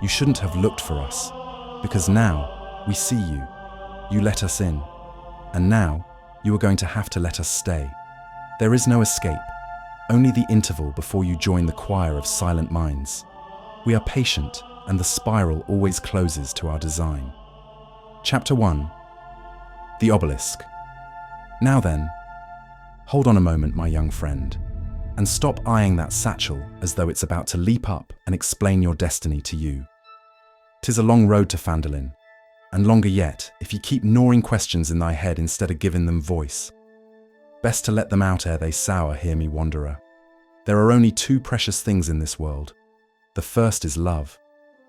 You shouldn't have looked for us, because now we see you. You let us in, and now you are going to have to let us stay. There is no escape, only the interval before you join the choir of silent minds. We are patient, and the spiral always closes to our design. Chapter 1. The Obelisk. Now then, hold on a moment, my young friend, and stop eyeing that satchel as though it's about to leap up and explain your destiny to you. 'Tis a long road to Phandalin, and longer yet if you keep gnawing questions in thy head instead of giving them voice. Best to let them out ere they sour, hear me, wanderer. There are only two precious things in this world. The first is love.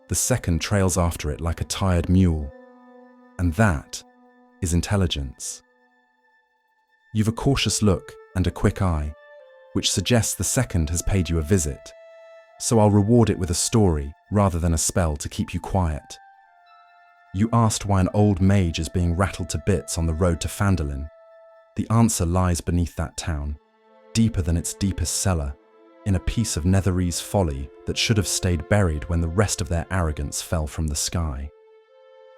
The second trails after it like a tired mule. And that is intelligence. You've a cautious look and a quick eye, which suggests the second has paid you a visit. So I'll reward it with a story rather than a spell to keep you quiet. You asked why an old mage is being rattled to bits on the road to Phandalin. The answer lies beneath that town, deeper than its deepest cellar, in a piece of Netherese folly that should have stayed buried when the rest of their arrogance fell from the sky.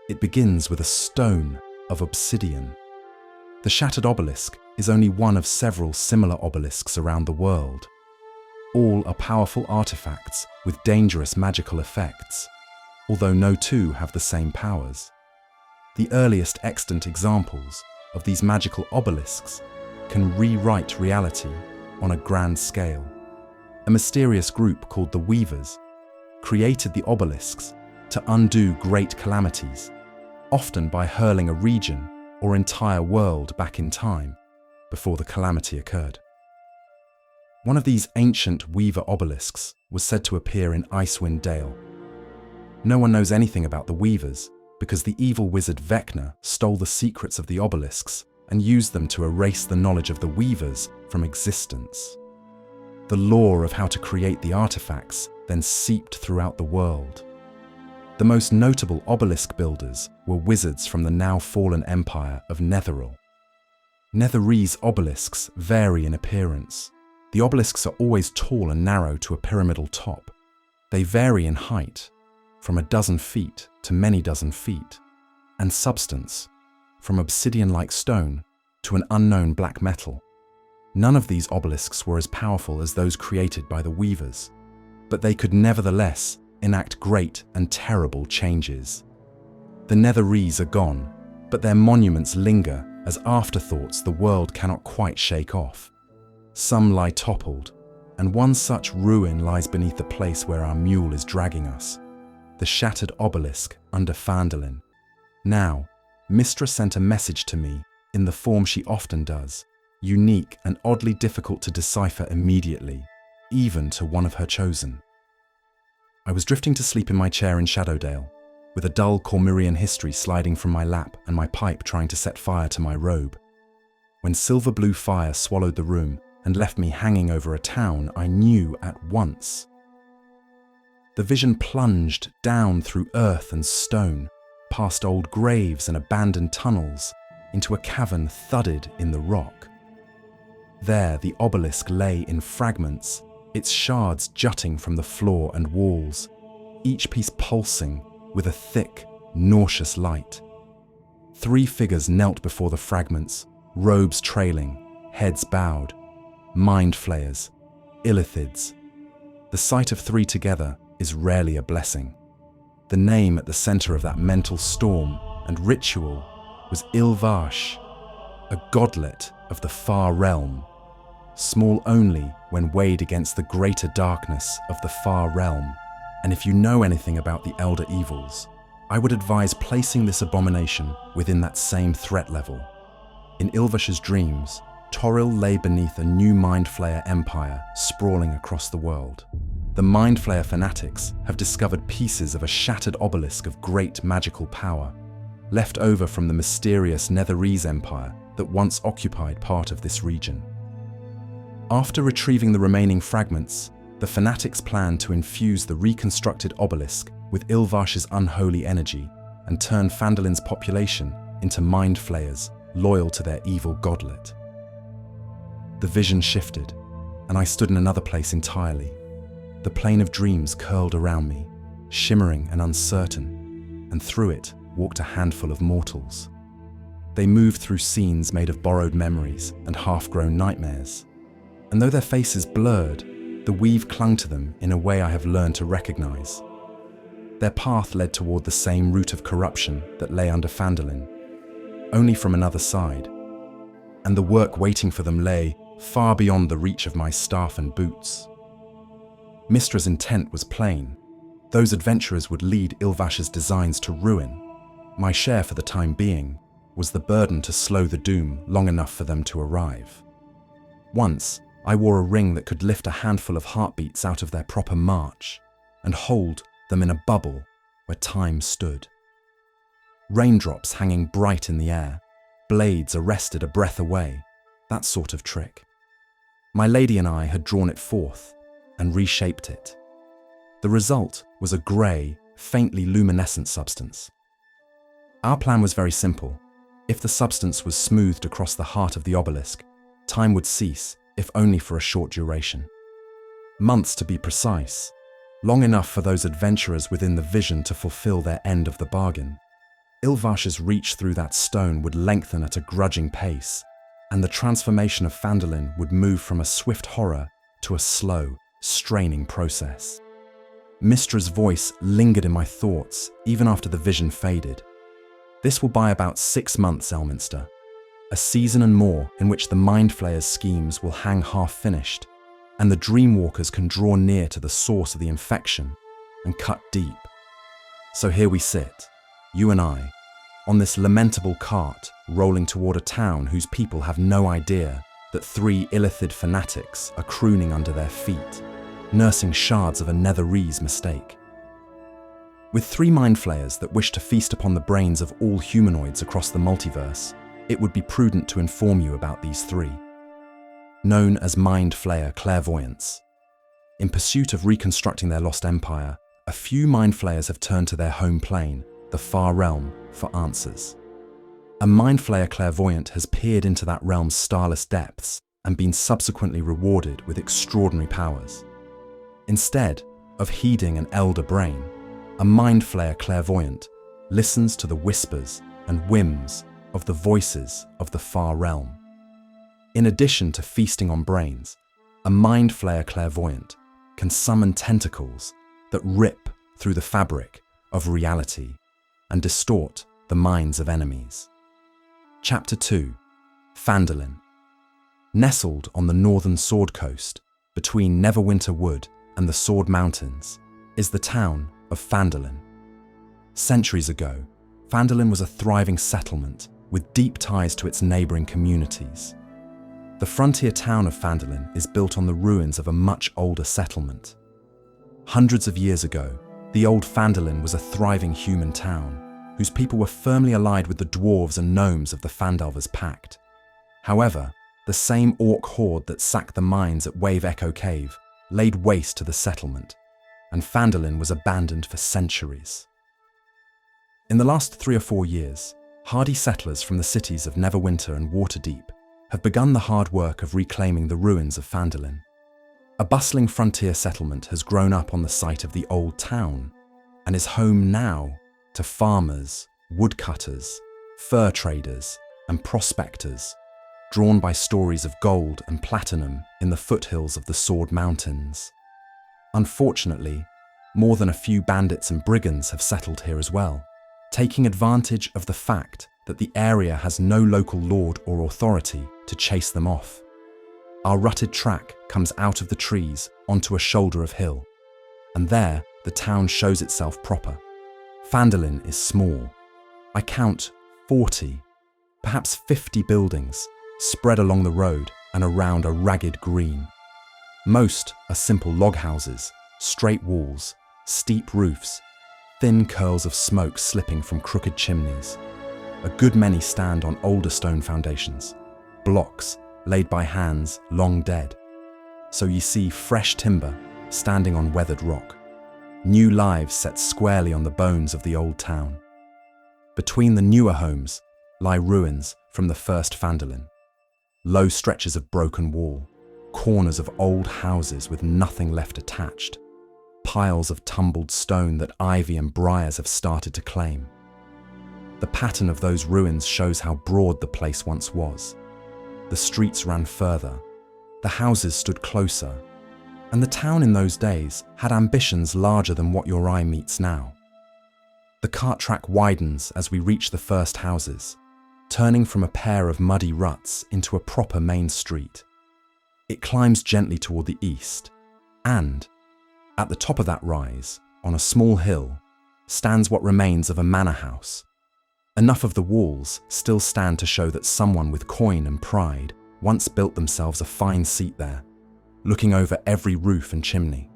It begins with a stone of obsidian. The shattered obelisk is only one of several similar obelisks around the world. All are powerful artifacts with dangerous magical effects, although no two have the same powers. The earliest extant examples of these magical obelisks can rewrite reality on a grand scale. A mysterious group called the Weavers created the obelisks to undo great calamities, often by hurling a region or entire world back in time before the calamity occurred. One of these ancient Weaver obelisks was said to appear in Icewind Dale. No one knows anything about the Weavers because the evil wizard Vecna stole the secrets of the obelisks and used them to erase the knowledge of the Weavers from existence. The lore of how to create the artifacts then seeped throughout the world. The most notable obelisk builders were wizards from the now fallen empire of Netheril. Netherese obelisks vary in appearance. The obelisks are always tall and narrow to a pyramidal top. They vary in height, from a dozen feet to many dozen feet, and substance, from obsidian-like stone to an unknown black metal. None of these obelisks were as powerful as those created by the Weavers, but they could nevertheless enact great and terrible changes. The Netherese are gone, but their monuments linger as afterthoughts the world cannot quite shake off. Some lie toppled, and one such ruin lies beneath the place where our mule is dragging us, the shattered obelisk under Phandalin. Now, Mystra sent a message to me in the form she often does, unique and oddly difficult to decipher immediately, even to one of her chosen. I was drifting to sleep in my chair in Shadowdale, with a dull Cormyrian history sliding from my lap and my pipe trying to set fire to my robe, when silver blue fire swallowed the room and left me hanging over a town I knew at once. The vision plunged down through earth and stone, past old graves and abandoned tunnels, into a cavern thudded in the rock. There the obelisk lay in fragments, its shards jutting from the floor and walls, each piece pulsing with a thick, nauseous light. 3 figures knelt before the fragments, robes trailing, heads bowed. Mind flayers, Illithids. The sight of 3 together is rarely a blessing. The name at the center of that mental storm and ritual was Ilvash, a godlet of the far realm, small only when weighed against the greater darkness of the far realm. And if you know anything about the Elder Evils, I would advise placing this abomination within that same threat level. In Ilvash's dreams, Toril lay beneath a new Mind Flayer empire sprawling across the world. The Mind Flayer fanatics have discovered pieces of a shattered obelisk of great magical power, left over from the mysterious Netherese empire that once occupied part of this region. After retrieving the remaining fragments, the fanatics plan to infuse the reconstructed obelisk with Ilvash's unholy energy and turn Phandalin's population into Mind Flayers loyal to their evil godlet. The vision shifted, and I stood in another place entirely. The plane of dreams curled around me, shimmering and uncertain, and through it walked a handful of mortals. They moved through scenes made of borrowed memories and half-grown nightmares. And though their faces blurred, the weave clung to them in a way I have learned to recognize. Their path led toward the same root of corruption that lay under Phandalin, only from another side. And the work waiting for them lay far beyond the reach of my staff and boots. Mystra's intent was plain. Those adventurers would lead Ilvash's designs to ruin. My share for the time being was the burden to slow the doom long enough for them to arrive. Once, I wore a ring that could lift a handful of heartbeats out of their proper march and hold them in a bubble where time stood. Raindrops hanging bright in the air, blades arrested a breath away, that sort of trick. My lady and I had drawn it forth and reshaped it. The result was a grey, faintly luminescent substance. Our plan was very simple. If the substance was smoothed across the heart of the obelisk, time would cease, if only for a short duration. Months to be precise, long enough for those adventurers within the vision to fulfill their end of the bargain. Ilvash's reach through that stone would lengthen at a grudging pace, and the transformation of Phandalin would move from a swift horror to a slow, straining process. Mystra's voice lingered in my thoughts even after the vision faded. This will buy about 6 months, Elminster. A season and more in which the Mind Flayer's schemes will hang half-finished, and the Dreamwalkers can draw near to the source of the infection and cut deep. So here we sit, you and I, on this lamentable cart rolling toward a town whose people have no idea that 3 Illithid fanatics are crooning under their feet, nursing shards of a Netherese mistake. With 3 Mind Flayers that wish to feast upon the brains of all humanoids across the multiverse, it would be prudent to inform you about these 3. Known as Mind Flayer Clairvoyants. In pursuit of reconstructing their lost empire, a few Mind Flayers have turned to their home plane, the Far Realm, for answers. A Mind Flayer Clairvoyant has peered into that realm's starless depths and been subsequently rewarded with extraordinary powers. Instead of heeding an elder brain, a Mind Flayer Clairvoyant listens to the whispers and whims of the voices of the Far Realm. In addition to feasting on brains, a Mind Flayer Clairvoyant can summon tentacles that rip through the fabric of reality and distort the minds of enemies. Chapter 2. Phandalin. Nestled on the northern Sword Coast, between Neverwinter Wood and the Sword Mountains, is the town of Phandalin. Centuries ago, Phandalin was a thriving settlement with deep ties to its neighbouring communities. The frontier town of Phandalin is built on the ruins of a much older settlement. Hundreds of years ago, the old Phandalin was a thriving human town, whose people were firmly allied with the dwarves and gnomes of the Phandalver's Pact. However, the same orc horde that sacked the mines at Wave Echo Cave laid waste to the settlement, and Phandalin was abandoned for centuries. In the last 3 or 4 years, hardy settlers from the cities of Neverwinter and Waterdeep have begun the hard work of reclaiming the ruins of Phandalin. A bustling frontier settlement has grown up on the site of the old town and is home now to farmers, woodcutters, fur traders, and prospectors, drawn by stories of gold and platinum in the foothills of the Sword Mountains. Unfortunately, more than a few bandits and brigands have settled here as well, taking advantage of the fact that the area has no local lord or authority to chase them off. Our rutted track comes out of the trees onto a shoulder of hill, and there the town shows itself proper. Phandalin is small. I count 40, perhaps 50 buildings spread along the road and around a ragged green. Most are simple log houses, straight walls, steep roofs, thin curls of smoke slipping from crooked chimneys. A good many stand on older stone foundations, blocks laid by hands long dead. So you see fresh timber standing on weathered rock, new lives set squarely on the bones of the old town. Between the newer homes lie ruins from the first Phandalin, low stretches of broken wall, corners of old houses with nothing left attached, piles of tumbled stone that ivy and briars have started to claim. The pattern of those ruins shows how broad the place once was. The streets ran further, the houses stood closer, and the town in those days had ambitions larger than what your eye meets now. The cart track widens as we reach the first houses, turning from a pair of muddy ruts into a proper main street. It climbs gently toward the east, and, at the top of that rise, on a small hill, stands what remains of a manor house. Enough of the walls still stand to show that someone with coin and pride once built themselves a fine seat there, looking over every roof and chimney.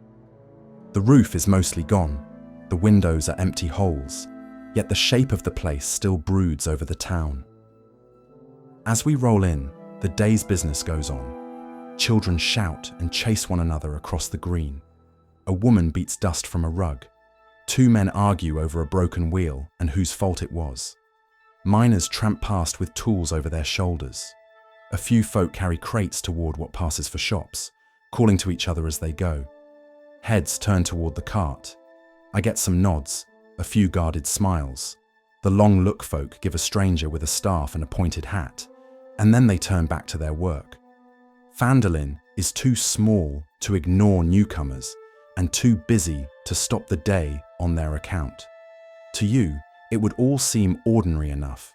The roof is mostly gone, the windows are empty holes, yet the shape of the place still broods over the town. As we roll in, the day's business goes on. Children shout and chase one another across the green. A woman beats dust from a rug. Two men argue over a broken wheel and whose fault it was. Miners tramp past with tools over their shoulders. A few folk carry crates toward what passes for shops, calling to each other as they go. Heads turn toward the cart. I get some nods, a few guarded smiles. The long look folk give a stranger with a staff and a pointed hat, and then they turn back to their work. Phandalin is too small to ignore newcomers and too busy to stop the day on their account. To you, it would all seem ordinary enough.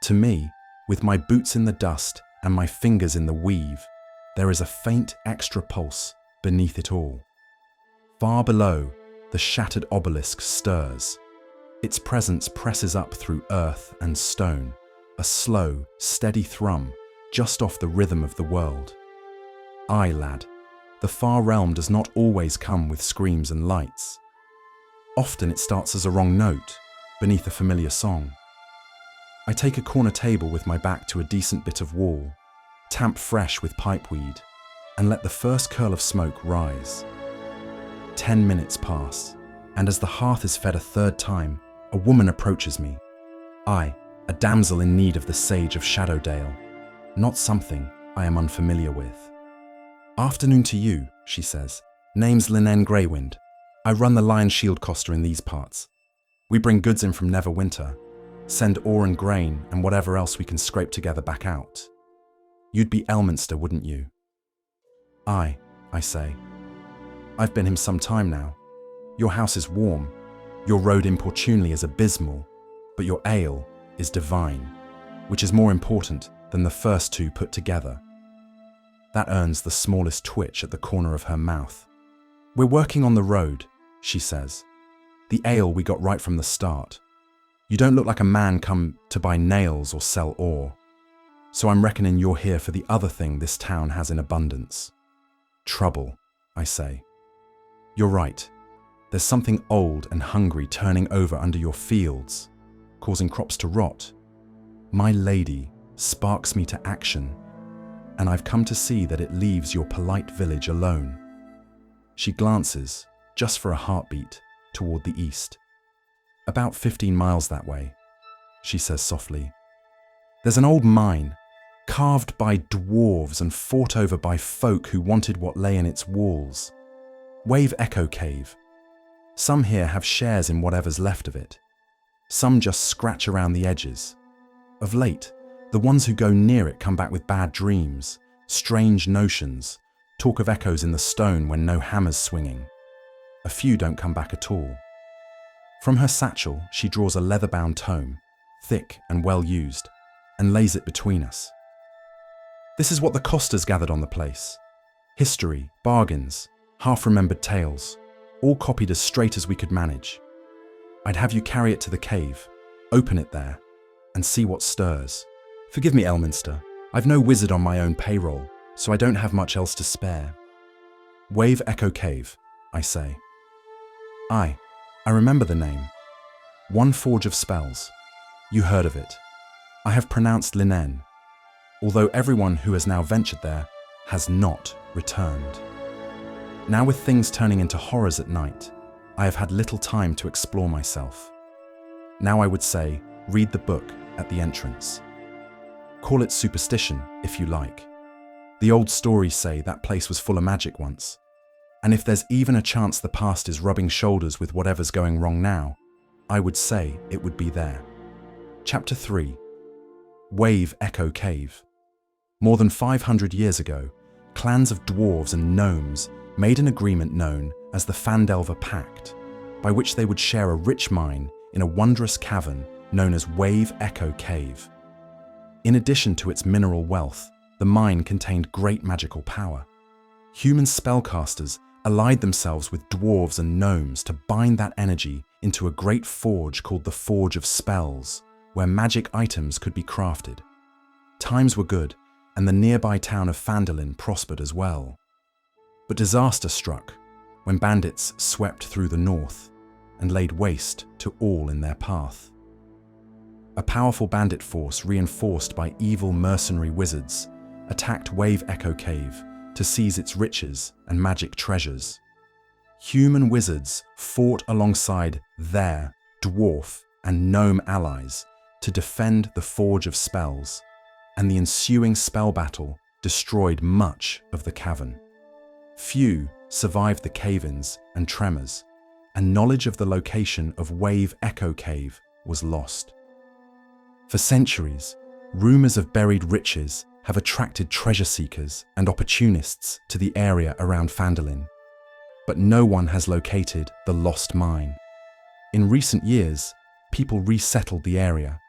To me, with my boots in the dust and my fingers in the weave, there is a faint extra pulse beneath it all. Far below, the shattered obelisk stirs. Its presence presses up through earth and stone, a slow, steady thrum just off the rhythm of the world. Aye, lad, the far realm does not always come with screams and lights. Often it starts as a wrong note, beneath a familiar song. I take a corner table with my back to a decent bit of wall, tamp fresh with pipeweed, and let the first curl of smoke rise. 10 minutes pass, and as the hearth is fed a third time, a woman approaches me. I, a damsel in need of the sage of Shadowdale, not something I am unfamiliar with. Afternoon to you, she says. Name's Linen Greywind. I run the Lion Shield Coster in these parts. We bring goods in from Neverwinter, send ore and grain and whatever else we can scrape together back out. You'd be Elminster, wouldn't you? Aye, I say. I've been him some time now. Your house is warm, your road importunely is abysmal, but your ale is divine, which is more important than the first two put together. That earns the smallest twitch at the corner of her mouth. We're working on the road, she says. The ale we got right from the start. You don't look like a man come to buy nails or sell ore. So I'm reckoning you're here for the other thing this town has in abundance. Trouble, I say. You're right. There's something old and hungry turning over under your fields, causing crops to rot. My lady sparks me to action, and I've come to see that it leaves your polite village alone. She glances, just for a heartbeat, toward the east. About 15 miles that way, she says softly. There's an old mine, carved by dwarves and fought over by folk who wanted what lay in its walls. Wave Echo Cave. Some here have shares in whatever's left of it. Some just scratch around the edges. Of late, the ones who go near it come back with bad dreams, strange notions, talk of echoes in the stone when no hammer's swinging. A few don't come back at all. From her satchel, she draws a leather-bound tome, thick and well used, and lays it between us. This is what the Costers gathered on the place. History, bargains, half-remembered tales, all copied as straight as we could manage. I'd have you carry it to the cave, open it there, and see what stirs. Forgive me, Elminster, I've no wizard on my own payroll, so I don't have much else to spare. Wave Echo Cave, I say. Aye, I remember the name. One forge of spells. You heard of it. I have pronounced Linen, although everyone who has now ventured there has not returned. Now with things turning into horrors at night, I have had little time to explore myself. Now I would say, read the book at the entrance. Call it superstition, if you like. The old stories say that place was full of magic once. And if there's even a chance the past is rubbing shoulders with whatever's going wrong now, I would say it would be there. Chapter 3. Wave Echo Cave. More than 500 years ago, clans of dwarves and gnomes made an agreement known as the Phandalin Pact, by which they would share a rich mine in a wondrous cavern known as Wave Echo Cave. In addition to its mineral wealth, the mine contained great magical power. Human spellcasters allied themselves with dwarves and gnomes to bind that energy into a great forge called the Forge of Spells, where magic items could be crafted. Times were good, and the nearby town of Phandalin prospered as well. But disaster struck when bandits swept through the north and laid waste to all in their path. A powerful bandit force reinforced by evil mercenary wizards attacked Wave Echo Cave to seize its riches and magic treasures. Human wizards fought alongside their dwarf and gnome allies to defend the Forge of Spells, and the ensuing spell battle destroyed much of the cavern. Few survived the cave-ins and tremors, and knowledge of the location of Wave Echo Cave was lost. For centuries, rumors of buried riches have attracted treasure seekers and opportunists to the area around Phandalin, but no one has located the lost mine. In recent years, people resettled the area,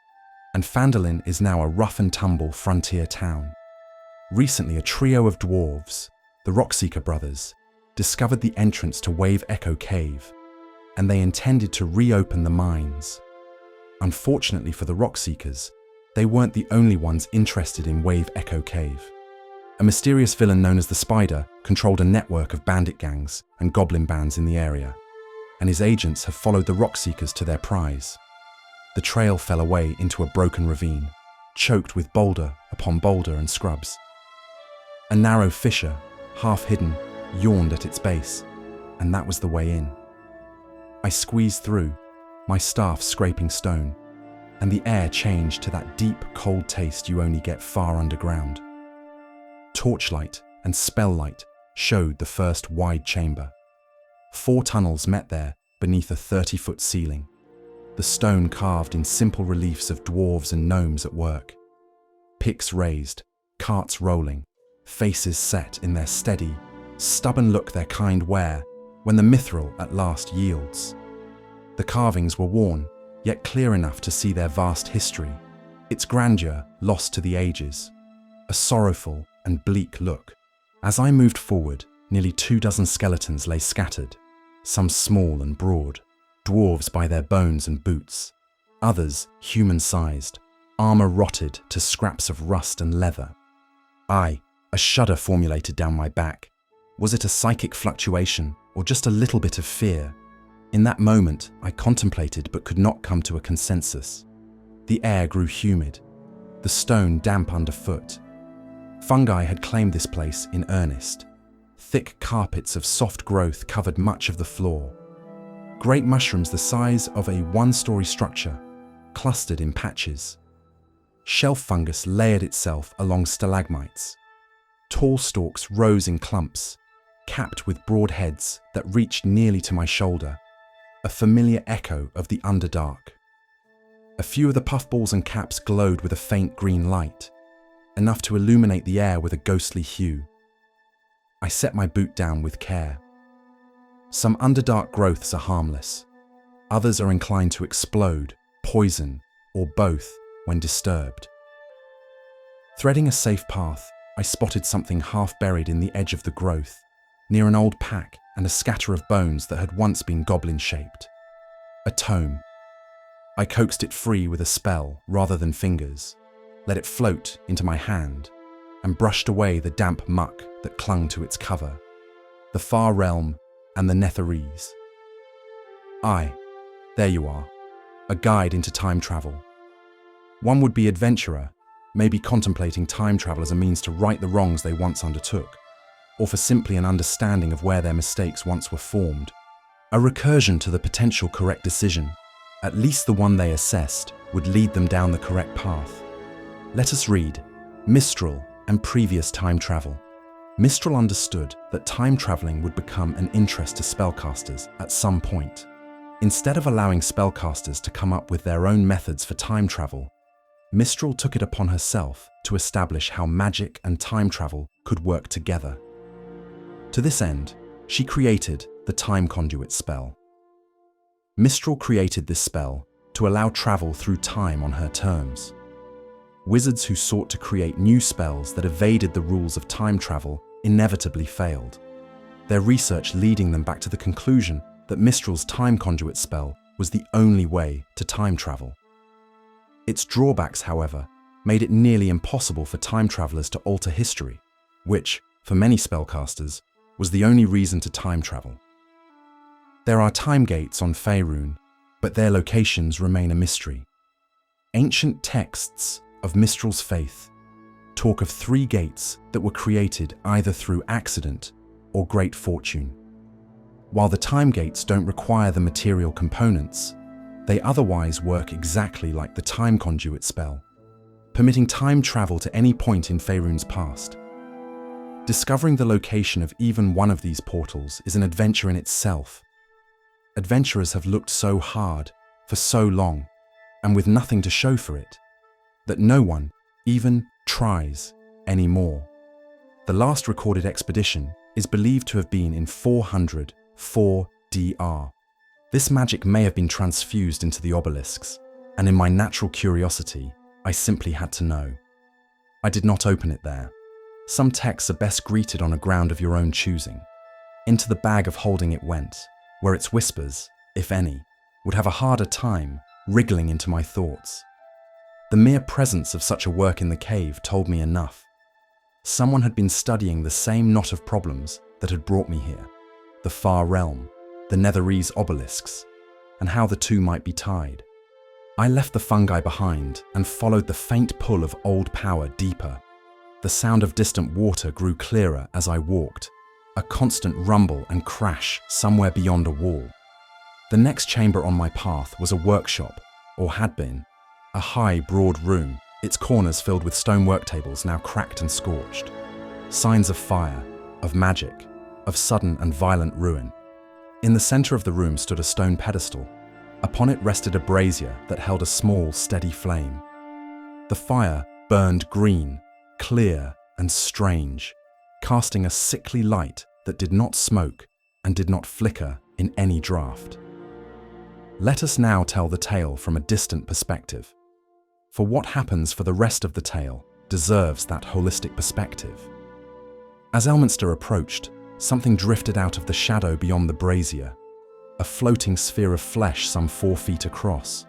and Phandalin is now a rough-and-tumble frontier town. Recently, a trio of dwarves, the Rockseeker brothers, discovered the entrance to Wave Echo Cave, and they intended to reopen the mines. Unfortunately for the Rockseekers, they weren't the only ones interested in Wave Echo Cave. A mysterious villain known as the Spider controlled a network of bandit gangs and goblin bands in the area, and his agents have followed the Rockseekers to their prize. The trail fell away into a broken ravine, choked with boulder upon boulder and scrubs. A narrow fissure, half hidden, yawned at its base, and that was the way in. I squeezed through, my staff scraping stone, and the air changed to that deep, cold taste you only get far underground. Torchlight and spell-light showed the first wide chamber. 4 tunnels met there beneath a 30-foot ceiling, the stone carved in simple reliefs of dwarves and gnomes at work. Picks raised, carts rolling, faces set in their steady, stubborn look their kind wear when the mithril at last yields. The carvings were worn, yet clear enough to see their vast history, its grandeur lost to the ages, a sorrowful and bleak look. As I moved forward, nearly 24 skeletons lay scattered, some small and broad, dwarves by their bones and boots, others human-sized, armor rotted to scraps of rust and leather. A shudder formulated down my back. Was it a psychic fluctuation or just a little bit of fear? In that moment, I contemplated but could not come to a consensus. The air grew humid, the stone damp underfoot. Fungi had claimed this place in earnest. Thick carpets of soft growth covered much of the floor. Great mushrooms the size of a 1-story structure clustered in patches. Shelf fungus layered itself along stalagmites. Tall stalks rose in clumps, capped with broad heads that reached nearly to my shoulder, a familiar echo of the Underdark. A few of the puffballs and caps glowed with a faint green light, enough to illuminate the air with a ghostly hue. I set my boot down with care. Some Underdark growths are harmless. Others are inclined to explode, poison, or both when disturbed. Threading a safe path, I spotted something half buried in the edge of the growth, near an old pack and a scatter of bones that had once been goblin-shaped. A tome. I coaxed it free with a spell rather than fingers, let it float into my hand, and brushed away the damp muck that clung to its cover. The Far Realm and the Netherese. There you are, a guide into time travel. One would-be adventurer, maybe contemplating time travel as a means to right the wrongs they once undertook, or for simply an understanding of where their mistakes once were formed. A recursion to the potential correct decision, at least the one they assessed, would lead them down the correct path. Let us read Mistral and Previous Time Travel. Mistral understood that time traveling would become an interest to spellcasters at some point. Instead of allowing spellcasters to come up with their own methods for time travel, Mistral took it upon herself to establish how magic and time travel could work together. To this end, she created the Time Conduit spell. Mistral created this spell to allow travel through time on her terms. Wizards who sought to create new spells that evaded the rules of time travel inevitably failed, their research leading them back to the conclusion that Mistral's Time Conduit spell was the only way to time travel. Its drawbacks, however, made it nearly impossible for time travelers to alter history, which, for many spellcasters, was the only reason to time travel. There are time gates on Faerun, but their locations remain a mystery. Ancient texts of Mistral's faith talk of 3 gates that were created either through accident or great fortune. While the time gates don't require the material components, they otherwise work exactly like the Time Conduit spell, permitting time travel to any point in Faerun's past. Discovering the location of even one of these portals is an adventure in itself. Adventurers have looked so hard, for so long, and with nothing to show for it, that no one even tries anymore. The last recorded expedition is believed to have been in 404 DR. This magic may have been transfused into the obelisks, and in my natural curiosity, I simply had to know. I did not open it there. Some texts are best greeted on a ground of your own choosing. Into the bag of holding it went, where its whispers, if any, would have a harder time wriggling into my thoughts. The mere presence of such a work in the cave told me enough. Someone had been studying the same knot of problems that had brought me here, the far realm, the Netherese obelisks, and how the two might be tied. I left the fungi behind and followed the faint pull of old power deeper. The sound of distant water grew clearer as I walked, a constant rumble and crash somewhere beyond a wall. The next chamber on my path was a workshop, or had been, a high, broad room, its corners filled with stone work tables now cracked and scorched. Signs of fire, of magic, of sudden and violent ruin. In the center of the room stood a stone pedestal. Upon it rested a brazier that held a small, steady flame. The fire burned green, clear and strange, casting a sickly light that did not smoke and did not flicker in any draught. Let us now tell the tale from a distant perspective, for what happens for the rest of the tale deserves that holistic perspective. As Elminster approached, something drifted out of the shadow beyond the brazier, a floating sphere of flesh some 4 feet across.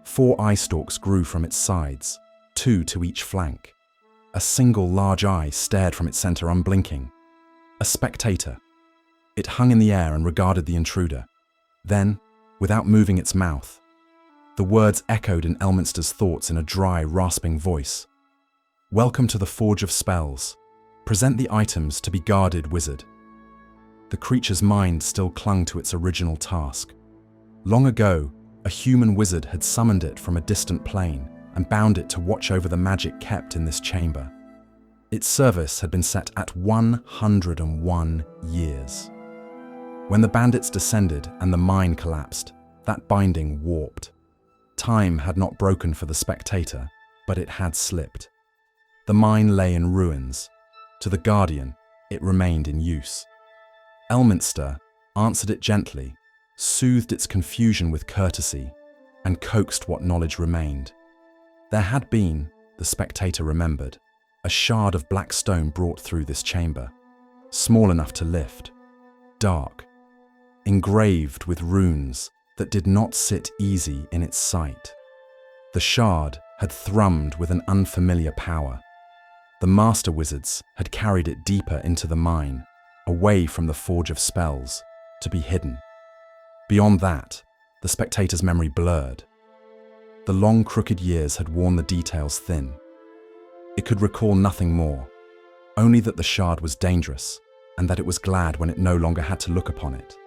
4 eye stalks grew from its sides, 2 to each flank. A single large eye stared from its center unblinking. A spectator. It hung in the air and regarded the intruder. Then, without moving its mouth, the words echoed in Elminster's thoughts in a dry, rasping voice. "Welcome to the Forge of Spells. Present the items to be guarded, wizard." The creature's mind still clung to its original task. Long ago, a human wizard had summoned it from a distant plane and bound it to watch over the magic kept in this chamber. Its service had been set at 101 years. When the bandits descended and the mine collapsed, that binding warped. Time had not broken for the spectator, but it had slipped. The mine lay in ruins. To the Guardian, it remained in use. Elminster answered it gently, soothed its confusion with courtesy, and coaxed what knowledge remained. There had been, the spectator remembered, a shard of black stone brought through this chamber, small enough to lift, dark, engraved with runes that did not sit easy in its sight. The shard had thrummed with an unfamiliar power. The master wizards had carried it deeper into the mine, away from the Forge of Spells, to be hidden. Beyond that, the spectator's memory blurred. The long, crooked years had worn the details thin. It could recall nothing more, only that the shard was dangerous, and that it was glad when it no longer had to look upon it.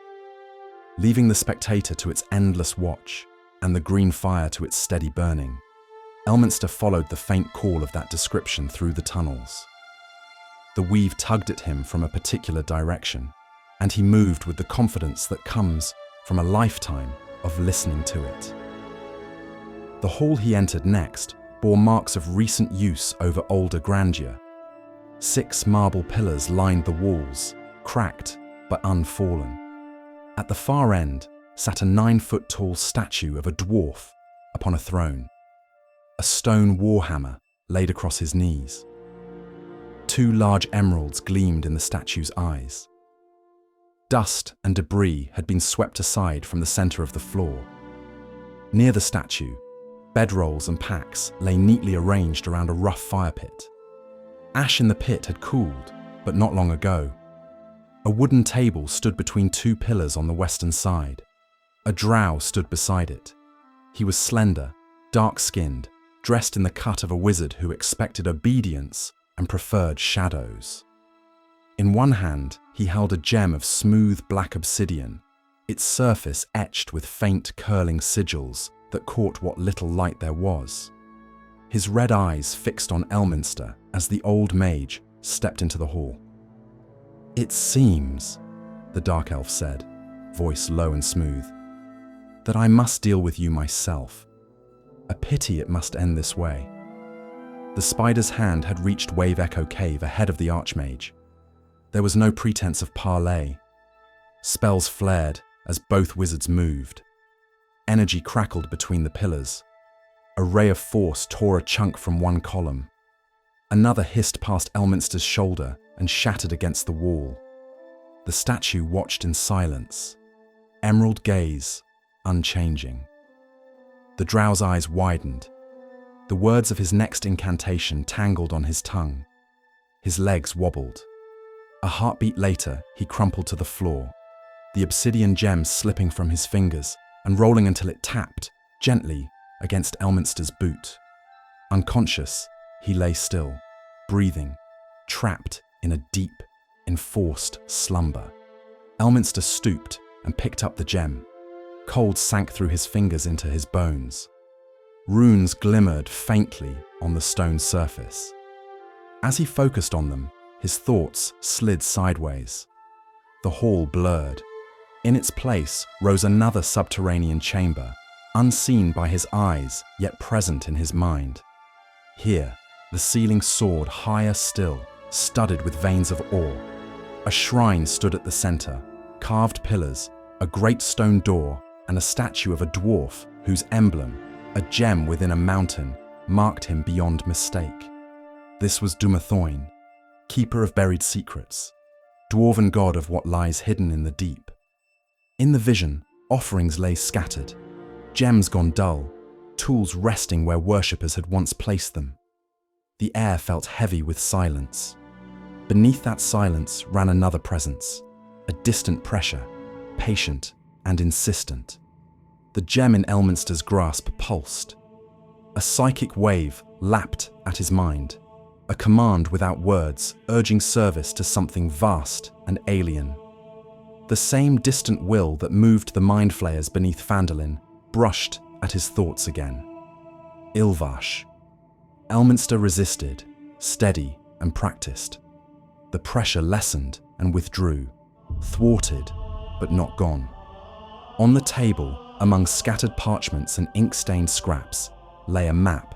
Leaving the spectator to its endless watch, and the green fire to its steady burning, Elminster followed the faint call of that description through the tunnels. The weave tugged at him from a particular direction, and he moved with the confidence that comes from a lifetime of listening to it. The hall he entered next bore marks of recent use over older grandeur. 6 marble pillars lined the walls, cracked but unfallen. At the far end sat a 9-foot-tall statue of a dwarf upon a throne, a stone warhammer laid across his knees. 2 large emeralds gleamed in the statue's eyes. Dust and debris had been swept aside from the center of the floor. Near the statue, bedrolls and packs lay neatly arranged around a rough fire pit. Ash in the pit had cooled, but not long ago. A wooden table stood between 2 pillars on the western side. A drow stood beside it. He was slender, dark-skinned, dressed in the cut of a wizard who expected obedience and preferred shadows. In one hand, he held a gem of smooth black obsidian, its surface etched with faint curling sigils that caught what little light there was. His red eyes fixed on Elminster as the old mage stepped into the hall. "It seems," the dark elf said, voice low and smooth, "that I must deal with you myself. A pity it must end this way." The spider's hand had reached Wave Echo Cave ahead of the archmage. There was no pretense of parley. Spells flared as both wizards moved. Energy crackled between the pillars. A ray of force tore a chunk from one column. Another hissed past Elminster's shoulder and shattered against the wall. The statue watched in silence, emerald gaze, unchanging. The drow's eyes widened. The words of his next incantation tangled on his tongue. His legs wobbled. A heartbeat later, he crumpled to the floor, the obsidian gem slipping from his fingers and rolling until it tapped, gently, against Elminster's boot. Unconscious, he lay still, breathing, trapped in a deep, enforced slumber. Elminster stooped and picked up the gem. Cold sank through his fingers into his bones. Runes glimmered faintly on the stone surface. As he focused on them, his thoughts slid sideways. The hall blurred. In its place rose another subterranean chamber, unseen by his eyes, yet present in his mind. Here, the ceiling soared higher still, studded with veins of ore. A shrine stood at the center, carved pillars, a great stone door, and a statue of a dwarf whose emblem, a gem within a mountain, marked him beyond mistake. This was Dumathoin, keeper of buried secrets, dwarven god of what lies hidden in the deep. In the vision, offerings lay scattered, gems gone dull, tools resting where worshippers had once placed them. The air felt heavy with silence. Beneath that silence ran another presence, a distant pressure, patient and insistent. The gem in Elminster's grasp pulsed. A psychic wave lapped at his mind, a command without words urging service to something vast and alien. The same distant will that moved the mind flayers beneath Phandalin brushed at his thoughts again. Ilvash. Elminster resisted, steady and practiced. The pressure lessened and withdrew, thwarted but not gone. On the table, among scattered parchments and ink-stained scraps, lay a map.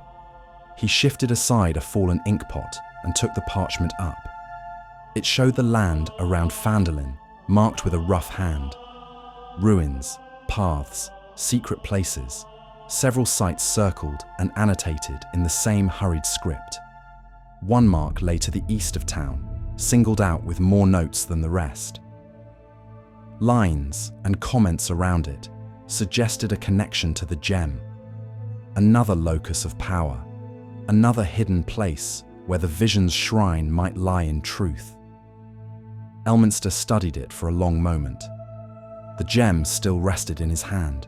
He shifted aside a fallen inkpot and took the parchment up. It showed the land around Phandalin, marked with a rough hand. Ruins, paths, secret places, several sites circled and annotated in the same hurried script. One mark lay to the east of town, singled out with more notes than the rest. Lines and comments around it suggested a connection to the gem. Another locus of power, another hidden place where the vision's shrine might lie in truth. Elminster studied it for a long moment. The gem still rested in his hand,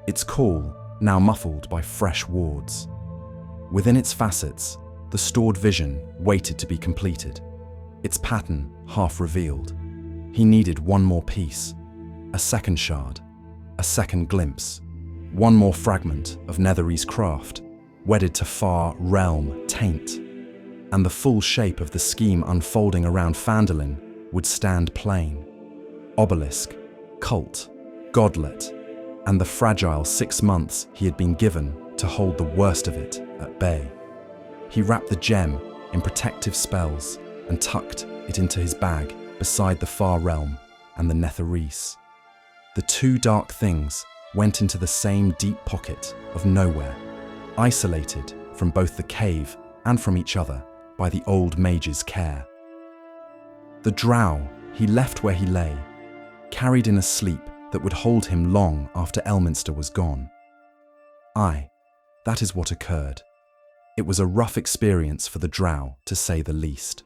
its call now muffled by fresh wards. Within its facets, the stored vision waited to be completed, its pattern half revealed. He needed one more piece, a second shard, a second glimpse, one more fragment of Netherese craft, wedded to far realm taint. and the full shape of the scheme unfolding around Phandalin would stand plain. Obelisk, cult, godlet, and the fragile 6 months he had been given to hold the worst of it at bay. He wrapped the gem in protective spells and tucked it into his bag beside the far realm and the Netherese. The two dark things went into the same deep pocket of nowhere, isolated from both the cave and from each other by the old mage's care. The drow he left where he lay, carried in a sleep that would hold him long after Elminster was gone. Aye, that is what occurred. It was a rough experience for the drow, to say the least.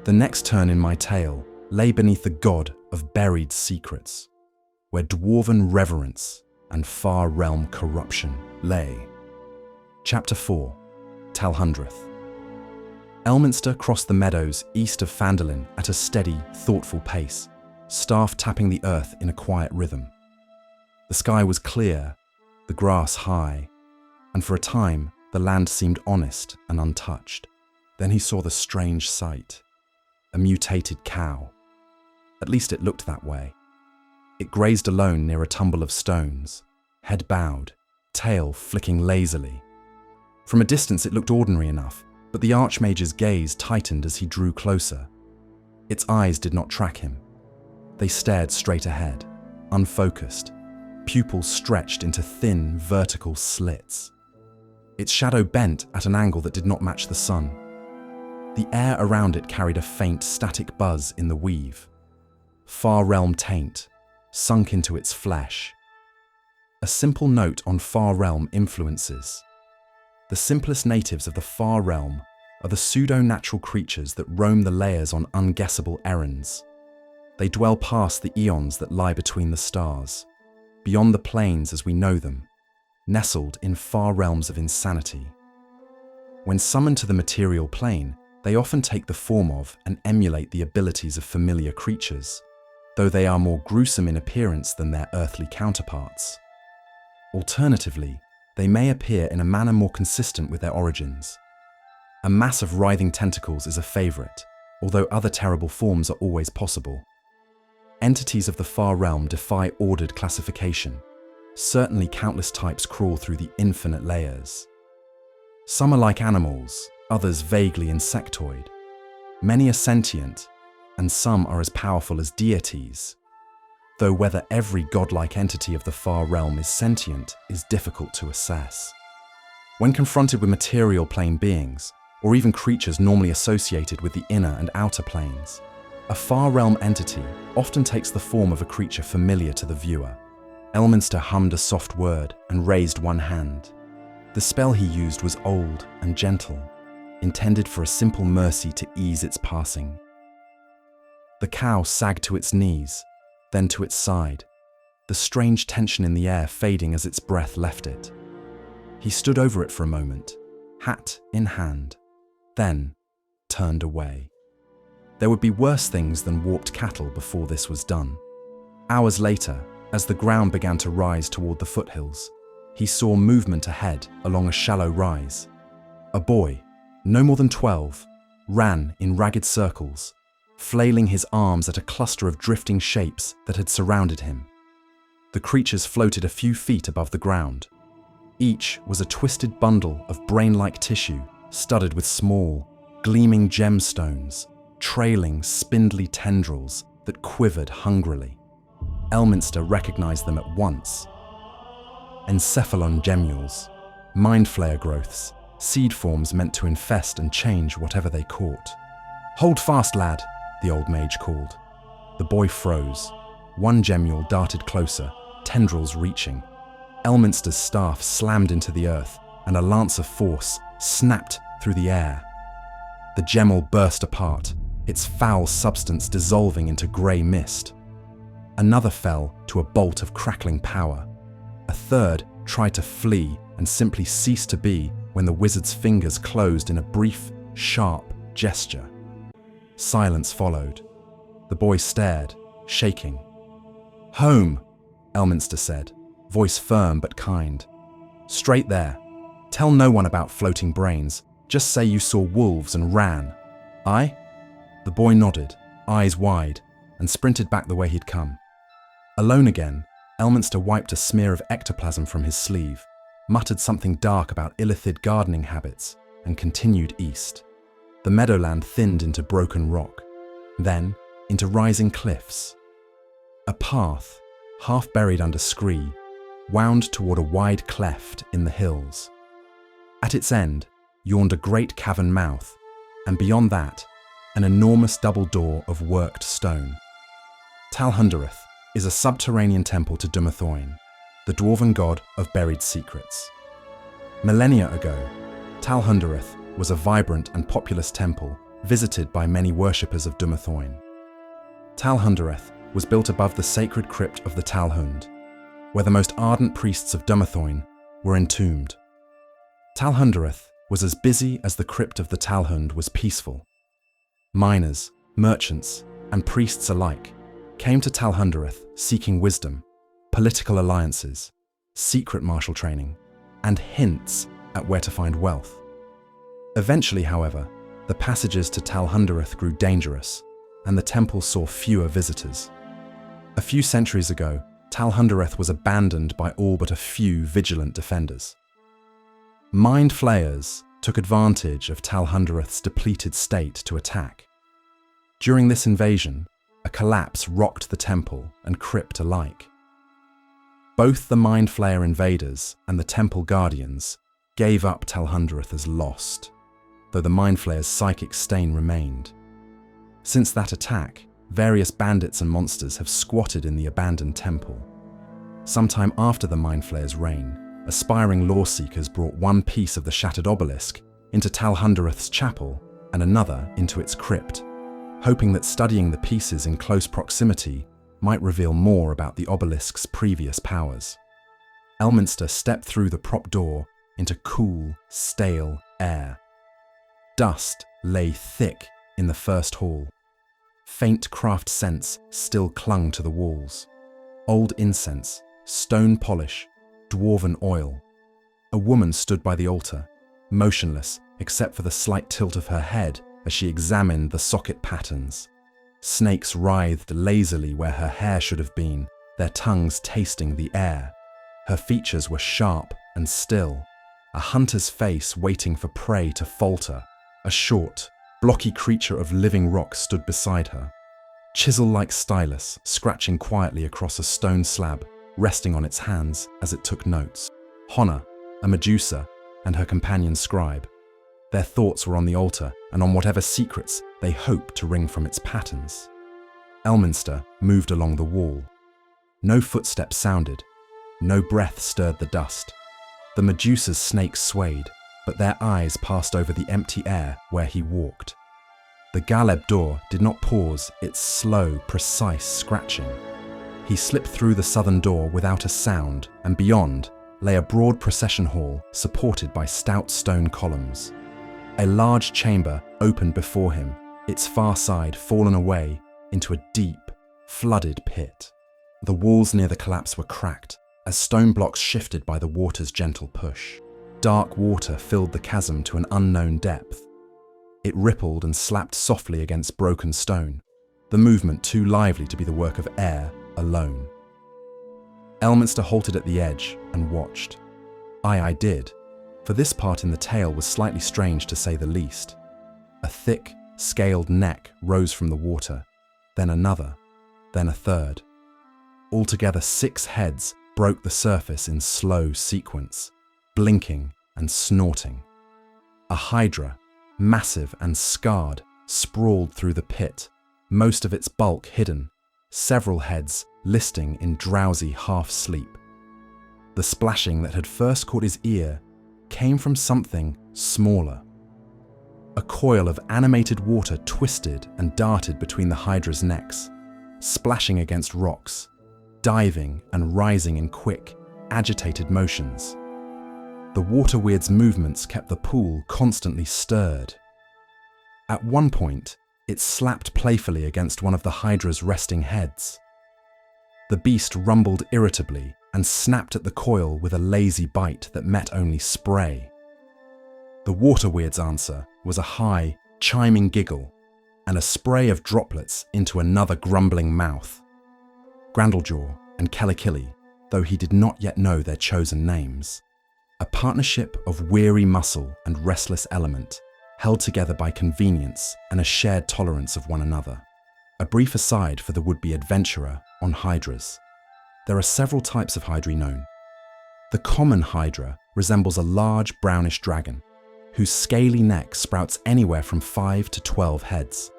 The next turn in my tale lay beneath the god of buried secrets, where dwarven reverence and far realm corruption lay. Chapter 4, Talhundreth. Elminster crossed the meadows east of Phandalin at a steady, thoughtful pace, staff tapping the earth in a quiet rhythm. The sky was clear, the grass high, and for a time the land seemed honest and untouched. Then he saw the strange sight, a mutated cow. At least it looked that way. It grazed alone near a tumble of stones, head bowed, tail flicking lazily. From a distance it looked ordinary enough, but the Archmage's gaze tightened as he drew closer. Its eyes did not track him. They stared straight ahead, unfocused, pupils stretched into thin, vertical slits. Its shadow bent at an angle that did not match the sun. The air around it carried a faint, static buzz in the weave. Far realm taint, sunk into its flesh. A simple note on far realm influences. The simplest natives of the far realm are the pseudo-natural creatures that roam the layers on unguessable errands. They dwell past the eons that lie between the stars, beyond the planes as we know them, nestled in far realms of insanity. When summoned to the material plane, they often take the form of and emulate the abilities of familiar creatures, though they are more gruesome in appearance than their earthly counterparts. Alternatively, they may appear in a manner more consistent with their origins. A mass of writhing tentacles is a favorite, although other terrible forms are always possible. Entities of the far realm defy ordered classification. Certainly countless types crawl through the infinite layers. Some are like animals, others vaguely insectoid. Many are sentient, and some are as powerful as deities. Though whether every godlike entity of the far realm is sentient is difficult to assess. When confronted with material plane beings, or even creatures normally associated with the inner and outer planes, a far realm entity often takes the form of a creature familiar to the viewer. Elminster hummed a soft word and raised one hand. The spell he used was old and gentle, intended for a simple mercy to ease its passing. The cow sagged to its knees, then to its side, the strange tension in the air fading as its breath left it. He stood over it for a moment, hat in hand, then turned away. There would be worse things than warped cattle before this was done. Hours later, as the ground began to rise toward the foothills, he saw movement ahead along a shallow rise. A boy, no more than 12, ran in ragged circles, flailing his arms at a cluster of drifting shapes that had surrounded him. The creatures floated a few feet above the ground. Each was a twisted bundle of brain-like tissue studded with small, gleaming gemstones, trailing spindly tendrils that quivered hungrily. Elminster recognized them at once. Encephalon gemmules, mind flayer growths, seed forms meant to infest and change whatever they caught. "Hold fast, lad," the old mage called. The boy froze. One gemmule darted closer, tendrils reaching. Elminster's staff slammed into the earth, and a lance of force snapped through the air. The gemmel burst apart, its foul substance dissolving into grey mist. Another fell to a bolt of crackling power. A third tried to flee and simply ceased to be when the wizard's fingers closed in a brief, sharp gesture. Silence followed. The boy stared, shaking. "Home," Elminster said, voice firm but kind. "Straight there. Tell no one about floating brains. Just say you saw wolves and ran." "I?" The boy nodded, eyes wide, and sprinted back the way he'd come. Alone again, Elminster wiped a smear of ectoplasm from his sleeve, muttered something dark about Illithid gardening habits, and continued east. The meadowland thinned into broken rock, then into rising cliffs. A path, half buried under scree, wound toward a wide cleft in the hills. At its end yawned a great cavern mouth, and beyond that, an enormous double door of worked stone. Talhundreth is a subterranean temple to Dumathoin, the dwarven god of buried secrets. Millennia ago, Talhundreth was a vibrant and populous temple visited by many worshippers of Dumathoin. Talhundreth was built above the sacred crypt of the Talhund, where the most ardent priests of Dumathoin were entombed. Talhundreth was as busy as the crypt of the Talhund was peaceful. Miners, merchants, and priests alike came to Talhundreth seeking wisdom, political alliances, secret martial training, and hints at where to find wealth. Eventually, however, the passages to Talhundreth grew dangerous, and the temple saw fewer visitors. A few centuries ago, Talhundreth was abandoned by all but a few vigilant defenders. Mind flayers took advantage of Talhundreth's depleted state to attack. During this invasion, a collapse rocked the temple and crypt alike. Both the Mind Flayer invaders and the temple guardians gave up Talhundreth as lost, though the Mind Flayer's psychic stain remained. Since that attack, various bandits and monsters have squatted in the abandoned temple. Sometime after the Mind Flayer's reign, aspiring law-seekers brought one piece of the shattered obelisk into Talhundreth's chapel and another into its crypt, hoping that studying the pieces in close proximity might reveal more about the obelisk's previous powers. Elminster stepped through the prop door into cool, stale air. Dust lay thick in the first hall. Faint craft scents still clung to the walls. Old incense, stone polish, dwarven oil. A woman stood by the altar, motionless except for the slight tilt of her head as she examined the socket patterns. Snakes writhed lazily where her hair should have been, their tongues tasting the air. Her features were sharp and still, a hunter's face waiting for prey to falter. A short, blocky creature of living rock stood beside her, chisel-like stylus scratching quietly across a stone slab, resting on its hands as it took notes. Honna, a Medusa, and her companion scribe. Their thoughts were on the altar and on whatever secrets they hoped to wring from its patterns. Elminster moved along the wall. No footsteps sounded. No breath stirred the dust. The Medusa's snakes swayed, but their eyes passed over the empty air where he walked. The Galeb door did not pause its slow, precise scratching. He slipped through the southern door without a sound, and beyond lay a broad procession hall supported by stout stone columns. A large chamber opened before him, its far side fallen away into a deep, flooded pit. The walls near the collapse were cracked, as stone blocks shifted by the water's gentle push. Dark water filled the chasm to an unknown depth. It rippled and slapped softly against broken stone, the movement too lively to be the work of air alone. Elminster halted at the edge and watched. I did, for this part in the tale was slightly strange to say the least. A thick, scaled neck rose from the water, then another, then a third. Altogether 6 heads broke the surface in slow sequence, blinking and snorting. A hydra, massive and scarred, sprawled through the pit, most of its bulk hidden, several heads listing in drowsy half-sleep. The splashing that had first caught his ear came from something smaller. A coil of animated water twisted and darted between the hydra's necks, splashing against rocks, diving and rising in quick, agitated motions. The water weird's movements kept the pool constantly stirred. At one point, it slapped playfully against one of the hydra's resting heads. The beast rumbled irritably and snapped at the coil with a lazy bite that met only spray. The water weird's answer was a high, chiming giggle and a spray of droplets into another grumbling mouth. Grandlejaw and Kellikilly, though he did not yet know their chosen names, a partnership of weary muscle and restless element, held together by convenience and a shared tolerance of one another. A brief aside for the would-be adventurer on hydras. There are several types of hydra known. The common hydra resembles a large brownish dragon, whose scaly neck sprouts anywhere from 5 to 12 heads.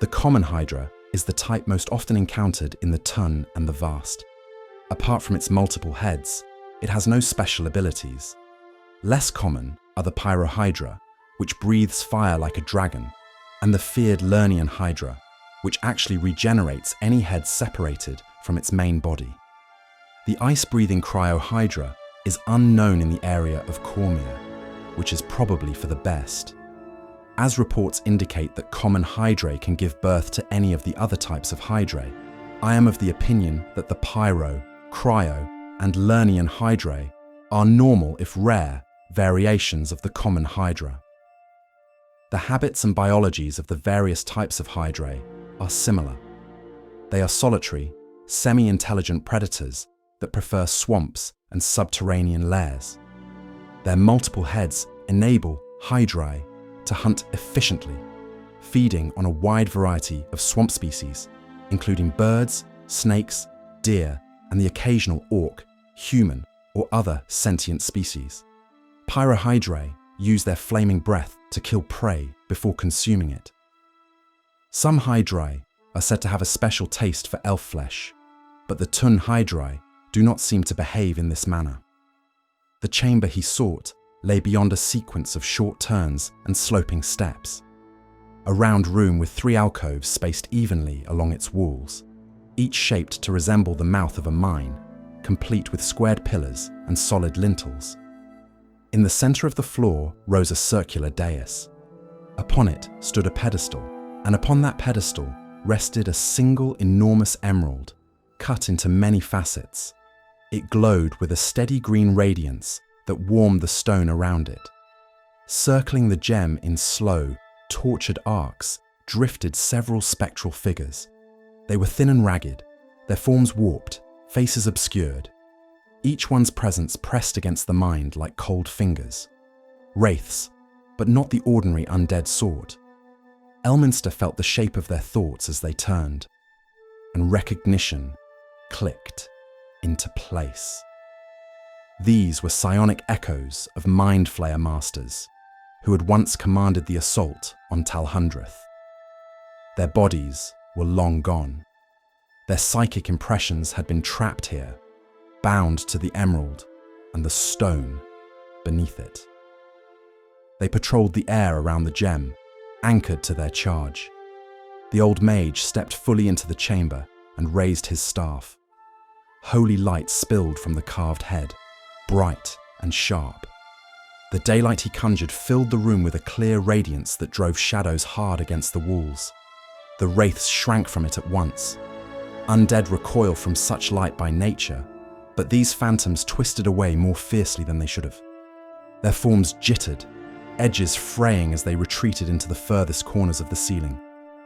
The common hydra is the type most often encountered in the Tun and the Vast. Apart from its multiple heads, it has no special abilities. Less common are the pyrohydra, which breathes fire like a dragon, and the feared Lernian hydra, which actually regenerates any head separated from its main body. The ice-breathing cryohydra is unknown in the area of Cormia, which is probably for the best. As reports indicate that common hydrae can give birth to any of the other types of hydrae, I am of the opinion that the pyro, cryo, and Lernian hydrae are normal if rare variations of the common hydra. The habits and biologies of the various types of hydrae are similar. They are solitary, semi-intelligent predators that prefer swamps and subterranean lairs. Their multiple heads enable hydrae to hunt efficiently, feeding on a wide variety of swamp species, including birds, snakes, deer, and the occasional orc, human, or other sentient species. Pyrohydrae use their flaming breath to kill prey before consuming it. Some hydrae are said to have a special taste for elf flesh, but the Tun hydrae do not seem to behave in this manner. The chamber he sought lay beyond a sequence of short turns and sloping steps. A round room with 3 alcoves spaced evenly along its walls, each shaped to resemble the mouth of a mine, complete with squared pillars and solid lintels. In the center of the floor rose a circular dais. Upon it stood a pedestal, and upon that pedestal rested a single enormous emerald, cut into many facets. It glowed with a steady green radiance that warmed the stone around it. Circling the gem in slow, tortured arcs drifted several spectral figures. They were thin and ragged, their forms warped, faces obscured. Each one's presence pressed against the mind like cold fingers. Wraiths, but not the ordinary undead sort. Elminster felt the shape of their thoughts as they turned, and recognition clicked into place. These were psionic echoes of Mind Flayer masters who had once commanded the assault on Talhundreth. Their bodies were long gone. Their psychic impressions had been trapped here, bound to the emerald and the stone beneath it. They patrolled the air around the gem, anchored to their charge. The old mage stepped fully into the chamber and raised his staff. Holy light spilled from the carved head, bright and sharp. The daylight he conjured filled the room with a clear radiance that drove shadows hard against the walls. The wraiths shrank from it at once. Undead recoil from such light by nature, but these phantoms twisted away more fiercely than they should have. Their forms jittered, edges fraying as they retreated into the furthest corners of the ceiling,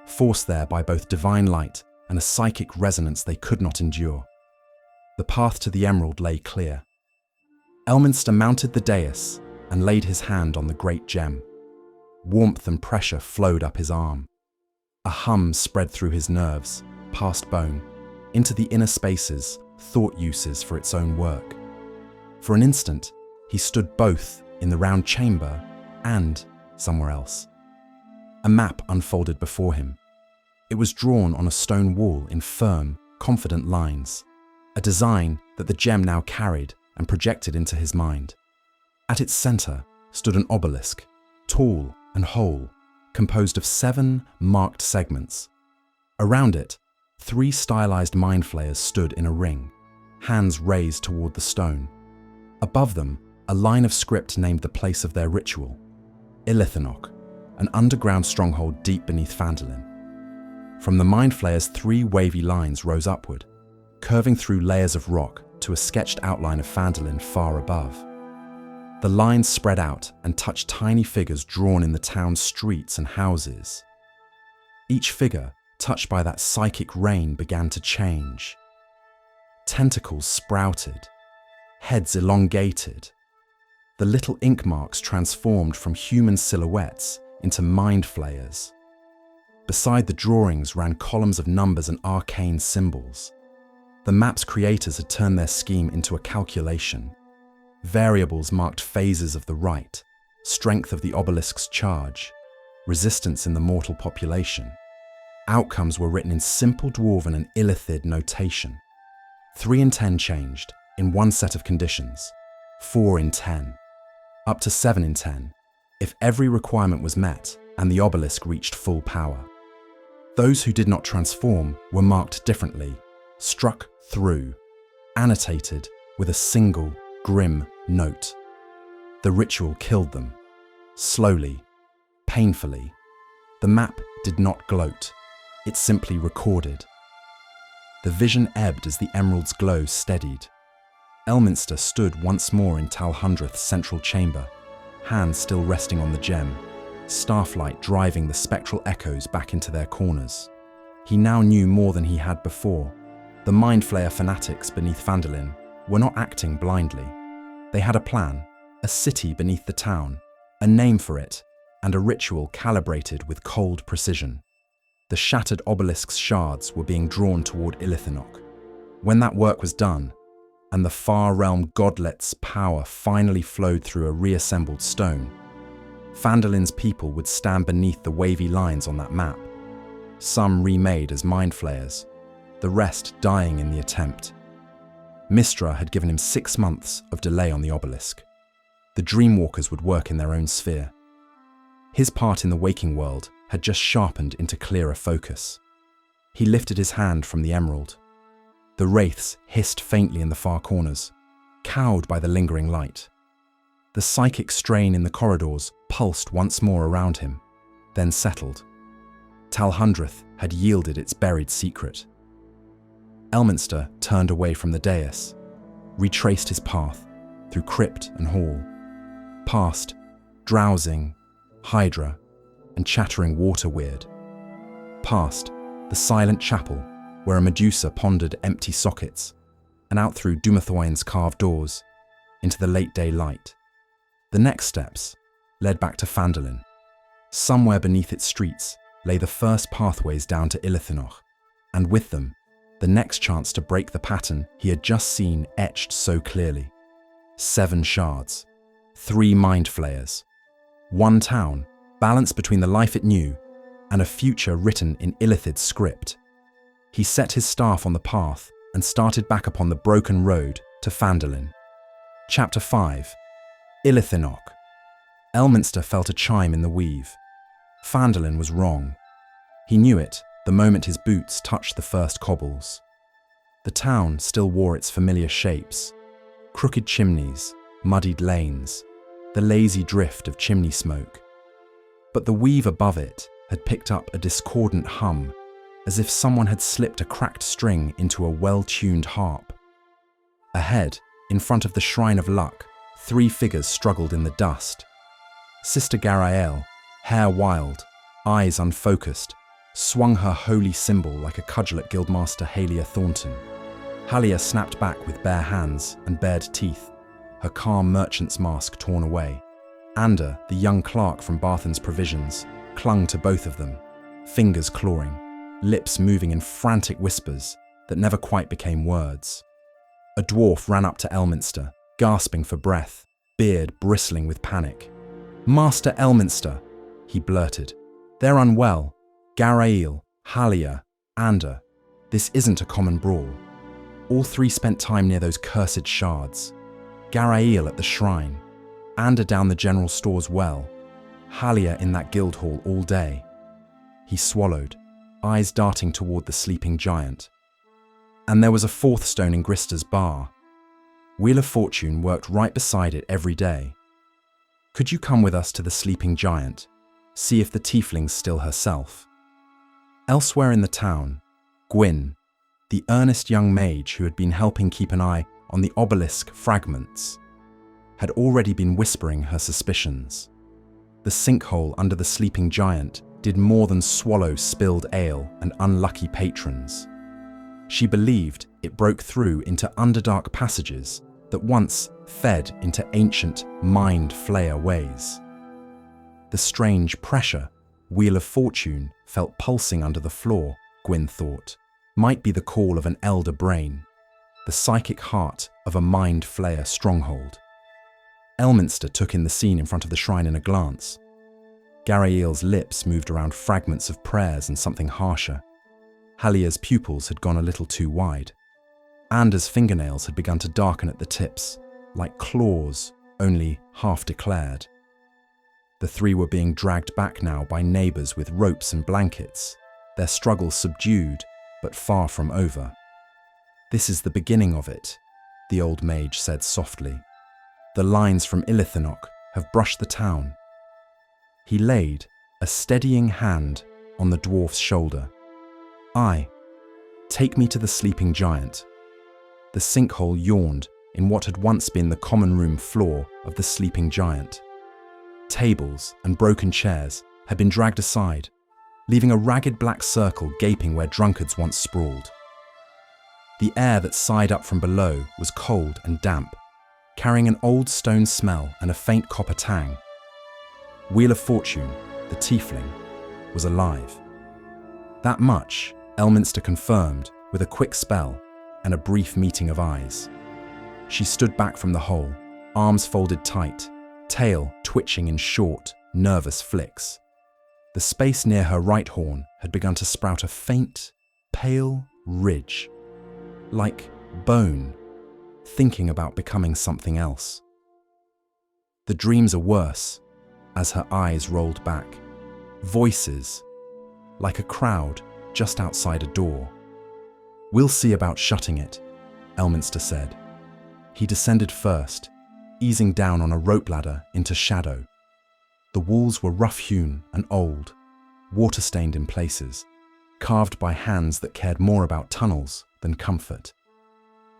forced there by both divine light and a psychic resonance they could not endure. The path to the emerald lay clear. Elminster mounted the dais and laid his hand on the great gem. Warmth and pressure flowed up his arm. A hum spread through his nerves, past bone, into the inner spaces thought uses for its own work. For an instant, he stood both in the round chamber and somewhere else. A map unfolded before him. It was drawn on a stone wall in firm, confident lines, a design that the gem now carried and projected into his mind. At its center stood an obelisk, tall and whole, composed of 7 marked segments. Around it, 3 stylized mind flayers stood in a ring, hands raised toward the stone. Above them, a line of script named the place of their ritual, Illithinoch, an underground stronghold deep beneath Phandalin. From the mind flayers, 3 wavy lines rose upward, curving through layers of rock to a sketched outline of Phandalin far above. The lines spread out and touched tiny figures drawn in the town's streets and houses. Each figure, touched by that psychic rain, began to change. Tentacles sprouted, heads elongated. The little ink marks transformed from human silhouettes into mind flayers. Beside the drawings ran columns of numbers and arcane symbols. The map's creators had turned their scheme into a calculation. Variables marked phases of the rite, strength of the obelisk's charge, resistance in the mortal population. Outcomes were written in simple Dwarven and Illithid notation. 3 in 10 changed, in one set of conditions, 4 in 10, up to 7 in 10, if every requirement was met and the obelisk reached full power. Those who did not transform were marked differently, struck through, annotated with a single, grim note. The ritual killed them, slowly, painfully. The map did not gloat, it simply recorded. The vision ebbed as the emerald's glow steadied. Elminster stood once more in Talhundreth's central chamber, hands still resting on the gem, starflight driving the spectral echoes back into their corners. He now knew more than he had before. The Mind Flayer fanatics beneath Phandalin were not acting blindly. They had a plan, a city beneath the town, a name for it, and a ritual calibrated with cold precision. The shattered obelisk's shards were being drawn toward Illithinoch. When that work was done, and the far realm godlet's power finally flowed through a reassembled stone, Phandalin's people would stand beneath the wavy lines on that map, some remade as mind flayers, the rest dying in the attempt. Mistra had given him 6 months of delay on the obelisk. The Dreamwalkers would work in their own sphere. His part in the waking world had just sharpened into clearer focus. He lifted his hand from the emerald. The wraiths hissed faintly in the far corners, cowed by the lingering light. The psychic strain in the corridors pulsed once more around him, then settled. Talhundreth had yielded its buried secret. Elminster turned away from the dais, retraced his path through crypt and hall, past drowsing hydra and chattering water weird, past the silent chapel where a Medusa pondered empty sockets, and out through Dumathoin's carved doors into the late day light. The next steps led back to Phandalin. Somewhere beneath its streets lay the first pathways down to Illithinoch, and with them, the next chance to break the pattern he had just seen etched so clearly. 7 shards, 3 mind flayers, 1 town balanced between the life it knew and a future written in Illithid script. He set his staff on the path and started back upon the broken road to Phandalin. Chapter 5. Illithinoch. Elminster felt a chime in the weave. Phandalin was wrong. He knew it the moment his boots touched the first cobbles. The town still wore its familiar shapes: crooked chimneys, muddied lanes, the lazy drift of chimney smoke. But the weave above it had picked up a discordant hum, as if someone had slipped a cracked string into a well-tuned harp. Ahead, in front of the Shrine of Luck, 3 figures struggled in the dust. Sister Garael, hair wild, eyes unfocused, swung her holy symbol like a cudgel at Guildmaster Halia Thornton. Halia snapped back with bare hands and bared teeth, her calm merchant's mask torn away. Ander, the young clerk from Barthen's Provisions, clung to both of them, fingers clawing, lips moving in frantic whispers that never quite became words. A dwarf ran up to Elminster, gasping for breath, beard bristling with panic. "Master Elminster," he blurted. "They're unwell. Garael, Halia, Ander. This isn't a common brawl." All 3 spent time near those cursed shards. Garael at the shrine, Ander down the general store's well, Halia in that guild hall all day. He swallowed, eyes darting toward the sleeping giant. And there was a 4th stone in Grista's bar. Wheel of Fortune worked right beside it every day. "Could you come with us to the sleeping giant, see if the tiefling's still herself?" Elsewhere in the town, Gwyn, the earnest young mage who had been helping keep an eye on the obelisk fragments, had already been whispering her suspicions. The sinkhole under the sleeping giant did more than swallow spilled ale and unlucky patrons. She believed it broke through into underdark passages that once fed into ancient mind flayer ways. The strange pressure Wheel of Fortune felt pulsing under the floor, Gwyn thought, might be the call of an elder brain, the psychic heart of a mind flayer stronghold. Elminster took in the scene in front of the shrine in a glance. Garael's lips moved around fragments of prayers and something harsher. Hallier's pupils had gone a little too wide. Anders' fingernails had begun to darken at the tips, like claws, only half declared. The three were being dragged back now by neighbours with ropes and blankets, their struggle subdued, but far from over. "This is the beginning of it," the old mage said softly. "The lines from Illithinoch have brushed the town." He laid a steadying hand on the dwarf's shoulder. "Aye, take me to the sleeping giant." The sinkhole yawned in what had once been the common room floor of the sleeping giant. Tables and broken chairs had been dragged aside, leaving a ragged black circle gaping where drunkards once sprawled. The air that sighed up from below was cold and damp, carrying an old stone smell and a faint copper tang. Wheel of Fortune, the tiefling, was alive. That much Elminster confirmed with a quick spell and a brief meeting of eyes. She stood back from the hole, arms folded tight, tail twitching in short, nervous flicks. The space near her right horn had begun to sprout a faint, pale ridge, like bone, thinking about becoming something else. The dreams are worse, as her eyes rolled back. Voices, like a crowd just outside a door. "We'll see about shutting it," Elminster said. He descended first, easing down on a rope ladder into shadow. The walls were rough-hewn and old, water-stained in places, carved by hands that cared more about tunnels than comfort.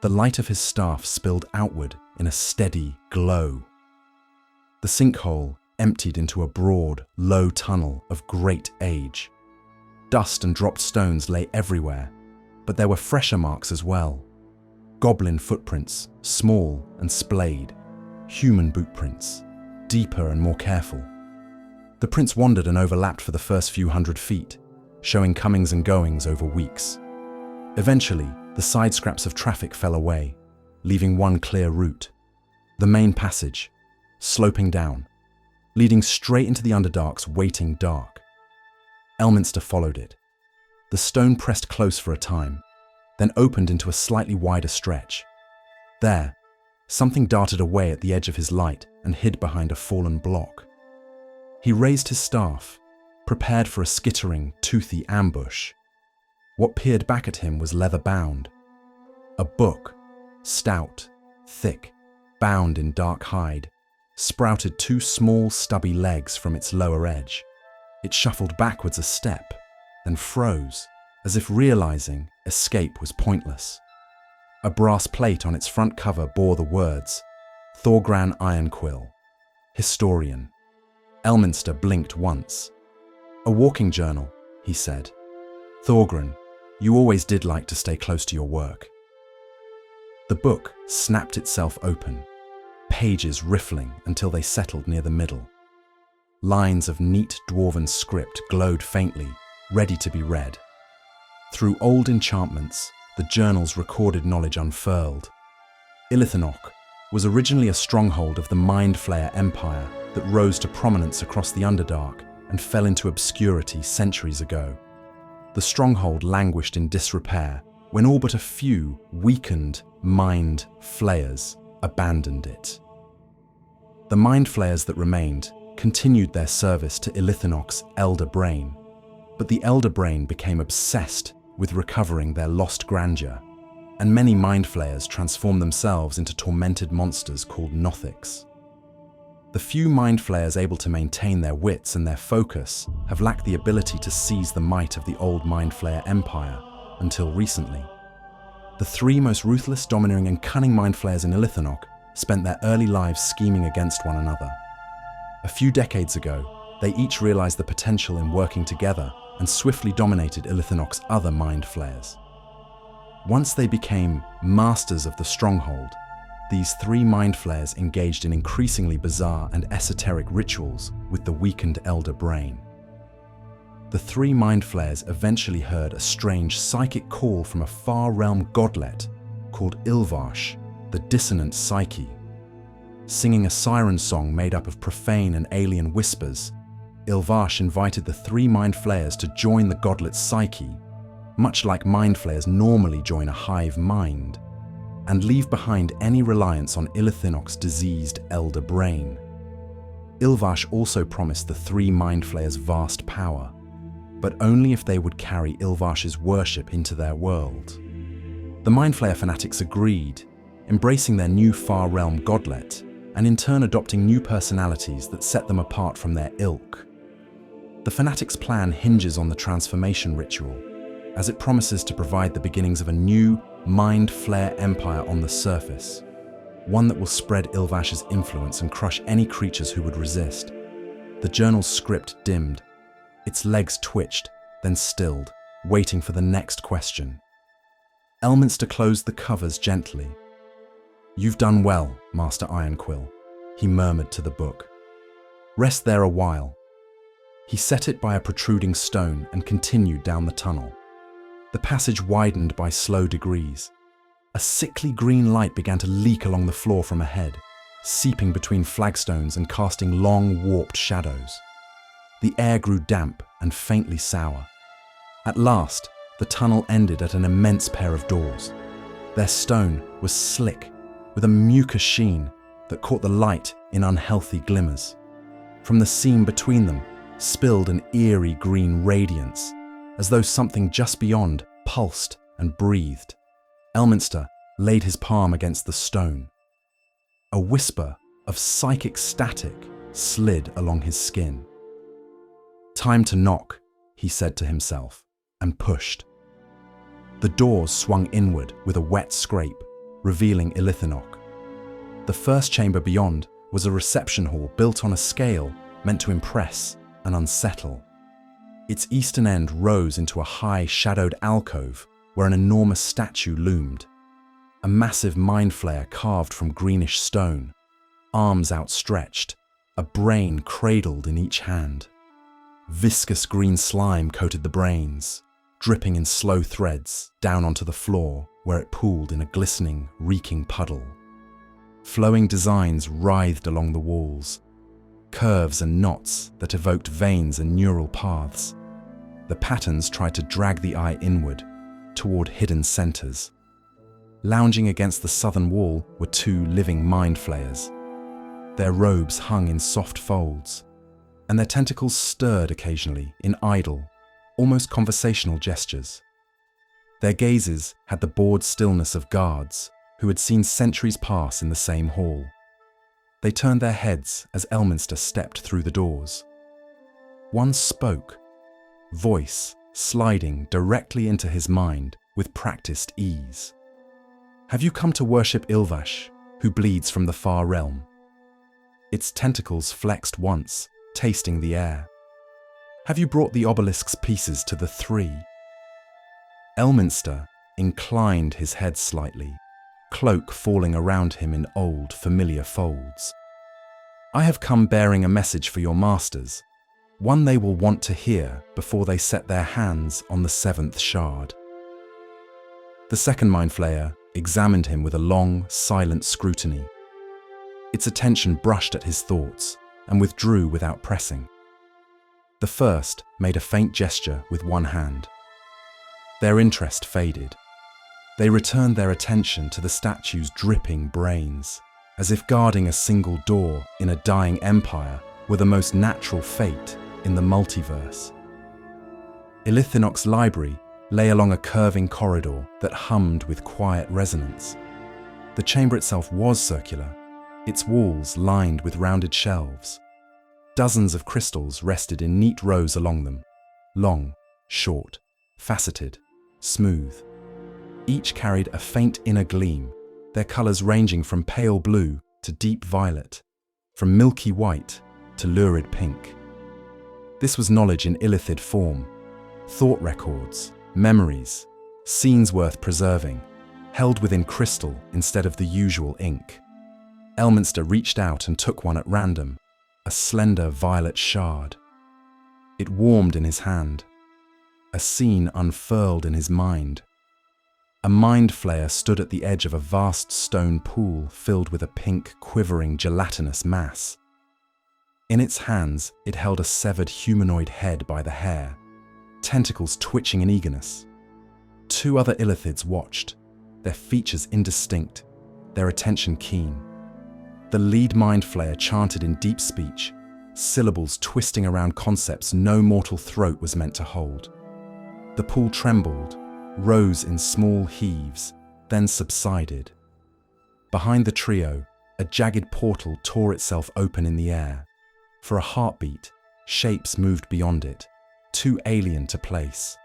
The light of his staff spilled outward in a steady glow. The sinkhole emptied into a broad, low tunnel of great age. Dust and dropped stones lay everywhere, but there were fresher marks as well. Goblin footprints, small and splayed. Human bootprints, deeper and more careful. The prints wandered and overlapped for the first few 100 feet, showing comings and goings over weeks. Eventually, the side scraps of traffic fell away, leaving one clear route. The main passage, sloping down, leading straight into the Underdark's waiting dark. Elminster followed it. The stone pressed close for a time, then opened into a slightly wider stretch. There, something darted away at the edge of his light and hid behind a fallen block. He raised his staff, prepared for a skittering, toothy ambush. What peered back at him was leather-bound. A book, stout, thick, bound in dark hide, sprouted two small, stubby legs from its lower edge. It shuffled backwards a step, then froze, as if realizing escape was pointless. A brass plate on its front cover bore the words, Thorgran Ironquill, Historian. Elminster blinked once. "A walking journal," he said. "Thorgran, you always did like to stay close to your work." The book snapped itself open, pages riffling until they settled near the middle. Lines of neat dwarven script glowed faintly, ready to be read. Through old enchantments, the journal's recorded knowledge unfurled. Illithinoch was originally a stronghold of the Mind Flayer Empire that rose to prominence across the Underdark and fell into obscurity centuries ago. The stronghold languished in disrepair when all but a few weakened Mind Flayers abandoned it. The Mind Flayers that remained continued their service to Illithinoch's Elder Brain, but the Elder Brain became obsessed with recovering their lost grandeur, and many Mind Flayers transformed themselves into tormented monsters called Nothics. The few Mind Flayers able to maintain their wits and their focus have lacked the ability to seize the might of the old Mind Flayer Empire until recently. The three most ruthless, domineering, and cunning Mind Flayers in Illithinoch spent their early lives scheming against one another. A few decades ago, they each realized the potential in working together and swiftly dominated Illithinoch's other mind flayers. Once they became masters of the stronghold, these three mind flayers engaged in increasingly bizarre and esoteric rituals with the weakened elder brain. The three mind flayers eventually heard a strange psychic call from a far realm godlet called Ilvash, the dissonant psyche. Singing a siren song made up of profane and alien whispers, Ilvash invited the three mind flayers to join the godlet's psyche, much like mind flayers normally join a hive mind, and leave behind any reliance on Illithinoch's diseased elder brain. Ilvash also promised the three mind flayers vast power, but only if they would carry Ilvash's worship into their world. The mind flayer fanatics agreed, embracing their new far realm godlet, and in turn adopting new personalities that set them apart from their ilk. The fanatics' plan hinges on the transformation ritual, as it promises to provide the beginnings of a new mind flayer empire on the surface, one that will spread Ilvash's influence and crush any creatures who would resist. The journal's script dimmed. Its legs twitched, then stilled, waiting for the next question. Elminster closed the covers gently. "You've done well, Master Ironquill," he murmured to the book. "Rest there a while." He set it by a protruding stone and continued down the tunnel. The passage widened by slow degrees. A sickly green light began to leak along the floor from ahead, seeping between flagstones and casting long, warped shadows. The air grew damp and faintly sour. At last, the tunnel ended at an immense pair of doors. Their stone was slick, with a mucus sheen that caught the light in unhealthy glimmers. From the seam between them spilled an eerie green radiance, as though something just beyond pulsed and breathed. Elminster laid his palm against the stone. A whisper of psychic static slid along his skin. "Time to knock," he said to himself, and pushed. The doors swung inward with a wet scrape, revealing Illithinoch. The first chamber beyond was a reception hall built on a scale meant to impress and unsettle. Its eastern end rose into a high, shadowed alcove where an enormous statue loomed. A massive mind flayer carved from greenish stone, arms outstretched, a brain cradled in each hand. Viscous green slime coated the brains, dripping in slow threads down onto the floor where it pooled in a glistening, reeking puddle. Flowing designs writhed along the walls, curves and knots that evoked veins and neural paths. The patterns tried to drag the eye inward, toward hidden centers. Lounging against the southern wall were two living mind flayers. Their robes hung in soft folds, and their tentacles stirred occasionally in idle, almost conversational gestures. Their gazes had the bored stillness of guards who had seen centuries pass in the same hall. They turned their heads as Elminster stepped through the doors. One spoke, voice sliding directly into his mind with practiced ease. "Have you come to worship Ilvash, who bleeds from the far realm?" Its tentacles flexed once, tasting the air. "Have you brought the obelisk's pieces to the three?" Elminster inclined his head slightly, cloak falling around him in old, familiar folds. "I have come bearing a message for your masters, one they will want to hear before they set their hands on the seventh shard." The second mind flayer examined him with a long, silent scrutiny. Its attention brushed at his thoughts and withdrew without pressing. The first made a faint gesture with one hand. Their interest faded. They returned their attention to the statue's dripping brains, as if guarding a single door in a dying empire were the most natural fate in the multiverse. Illithinoch's library lay along a curving corridor that hummed with quiet resonance. The chamber itself was circular, its walls lined with rounded shelves. Dozens of crystals rested in neat rows along them, long, short, faceted, smooth. Each carried a faint inner gleam, their colours ranging from pale blue to deep violet, from milky white to lurid pink. This was knowledge in Illithid form, thought records, memories, scenes worth preserving, held within crystal instead of the usual ink. Elminster reached out and took one at random, a slender violet shard. It warmed in his hand. A scene unfurled in his mind. A mind flayer stood at the edge of a vast stone pool filled with a pink, quivering, gelatinous mass. In its hands, it held a severed humanoid head by the hair, tentacles twitching in eagerness. Two other Illithids watched, their features indistinct, their attention keen. The lead mind flayer chanted in deep speech, syllables twisting around concepts no mortal throat was meant to hold. The pool trembled, rose in small heaves, then subsided. Behind the trio, a jagged portal tore itself open in the air. For a heartbeat, shapes moved beyond it, too alien to place.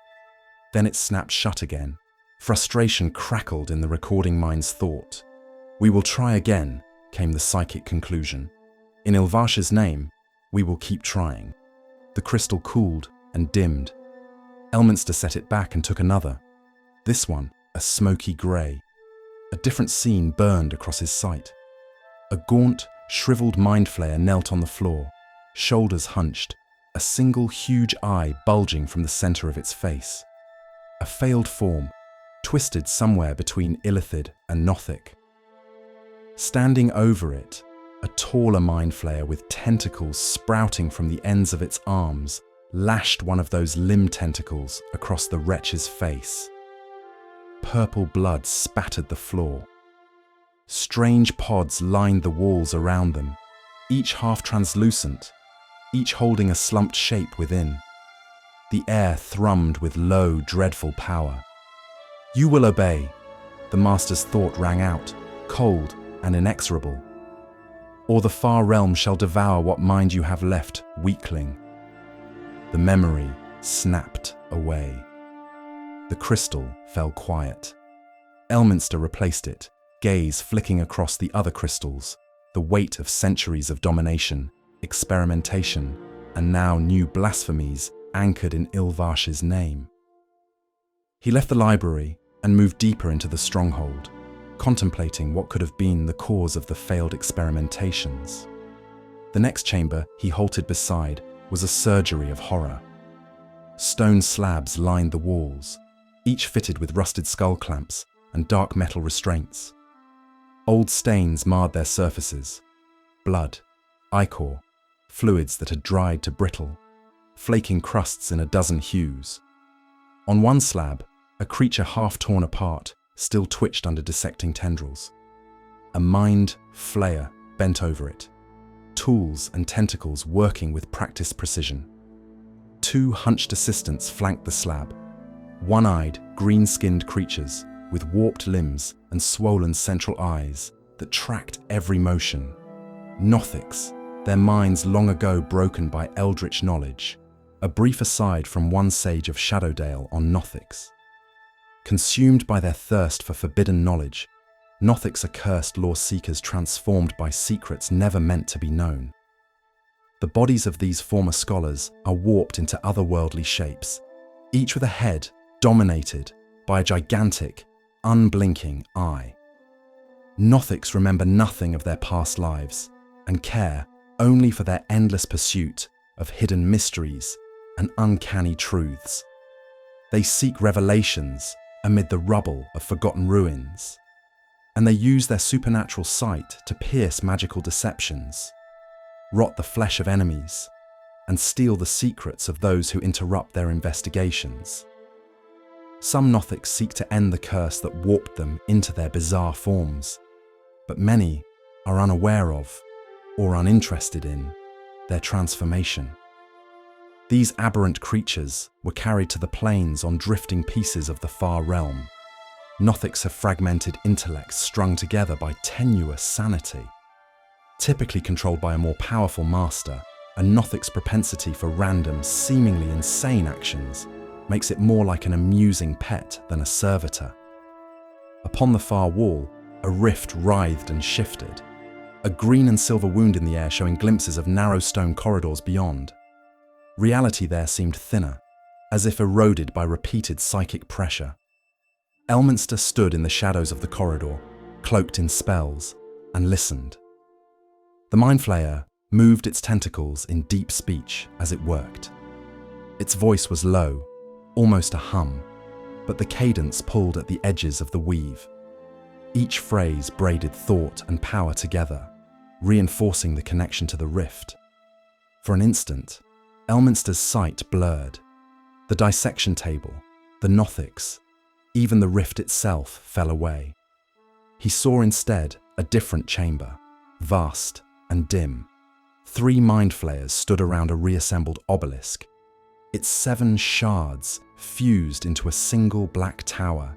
Then it snapped shut again. Frustration crackled in the recording mind's thought. "We will try again," came the psychic conclusion. "In Ilvash's name, we will keep trying." The crystal cooled and dimmed. Elminster set it back and took another. This one, a smoky grey. A different scene burned across his sight. A gaunt, shriveled mind flayer knelt on the floor, shoulders hunched, a single huge eye bulging from the center of its face. A failed form, twisted somewhere between Illithid and Nothic. Standing over it, a taller mind flayer with tentacles sprouting from the ends of its arms lashed one of those limb tentacles across the wretch's face. Purple blood spattered the floor. Strange pods lined the walls around them, each half translucent, each holding a slumped shape within. The air thrummed with low, dreadful power. "You will obey," the master's thought rang out, cold and inexorable. "Or the far realm shall devour what mind you have left, weakling." The memory snapped away. The crystal fell quiet. Elminster replaced it, gaze flicking across the other crystals, the weight of centuries of domination, experimentation, and now new blasphemies anchored in Ilvash's name. He left the library and moved deeper into the stronghold, contemplating what could have been the cause of the failed experimentations. The next chamber he halted beside was a surgery of horror. Stone slabs lined the walls, each fitted with rusted skull clamps and dark metal restraints. Old stains marred their surfaces. Blood, ichor, fluids that had dried to brittle, flaking crusts in a dozen hues. On one slab, a creature half torn apart still twitched under dissecting tendrils. A mind flayer bent over it, tools and tentacles working with practiced precision. Two hunched assistants flanked the slab, one-eyed, green-skinned creatures with warped limbs and swollen central eyes that tracked every motion. Nothics, their minds long ago broken by eldritch knowledge. A brief aside from one sage of Shadowdale on Nothics. Consumed by their thirst for forbidden knowledge, Nothics are cursed lore-seekers transformed by secrets never meant to be known. The bodies of these former scholars are warped into otherworldly shapes, each with a head dominated by a gigantic, unblinking eye. Nothics remember nothing of their past lives and care only for their endless pursuit of hidden mysteries and uncanny truths. They seek revelations amid the rubble of forgotten ruins, and they use their supernatural sight to pierce magical deceptions, rot the flesh of enemies, and steal the secrets of those who interrupt their investigations. Some Nothics seek to end the curse that warped them into their bizarre forms, but many are unaware of, or uninterested in, their transformation. These aberrant creatures were carried to the plains on drifting pieces of the far realm. Nothics have fragmented intellects strung together by tenuous sanity. Typically controlled by a more powerful master, a Nothic's propensity for random, seemingly insane actions makes it more like an amusing pet than a servitor. Upon the far wall, a rift writhed and shifted. a green and silver wound in the air showing glimpses of narrow stone corridors beyond. Reality there seemed thinner, as if eroded by repeated psychic pressure. Elminster stood in the shadows of the corridor, cloaked in spells, and listened. The Mind Flayer moved its tentacles in deep speech as it worked. Its voice was low, almost a hum, but the cadence pulled at the edges of the weave. Each phrase braided thought and power together, reinforcing the connection to the rift. For an instant, Elminster's sight blurred. The dissection table, the Nothics, even the rift itself fell away. He saw instead a different chamber, vast and dim. 3 Mind Flayers stood around a reassembled obelisk, its 7 shards fused into a single black tower,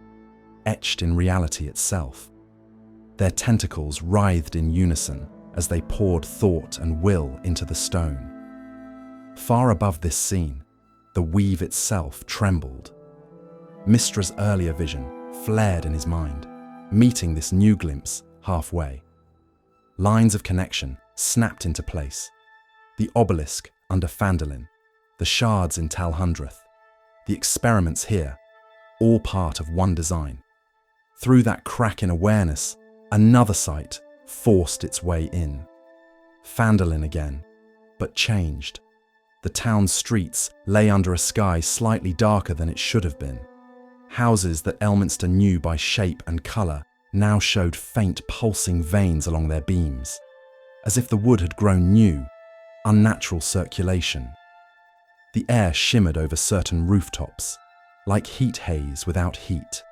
etched in reality itself. Their tentacles writhed in unison as they poured thought and will into the stone. Far above this scene, the weave itself trembled. Mystra's earlier vision flared in his mind, meeting this new glimpse halfway. Lines of connection snapped into place. The obelisk under Phandalin, the shards in Talhundreth, the experiments here, all part of one design. Through that crack in awareness, another sight forced its way in. Phandalin again, but changed. The town's streets lay under a sky slightly darker than it should have been. Houses that Elminster knew by shape and colour now showed faint pulsing veins along their beams, as if the wood had grown new, unnatural circulation. The air shimmered over certain rooftops, like heat haze without heat.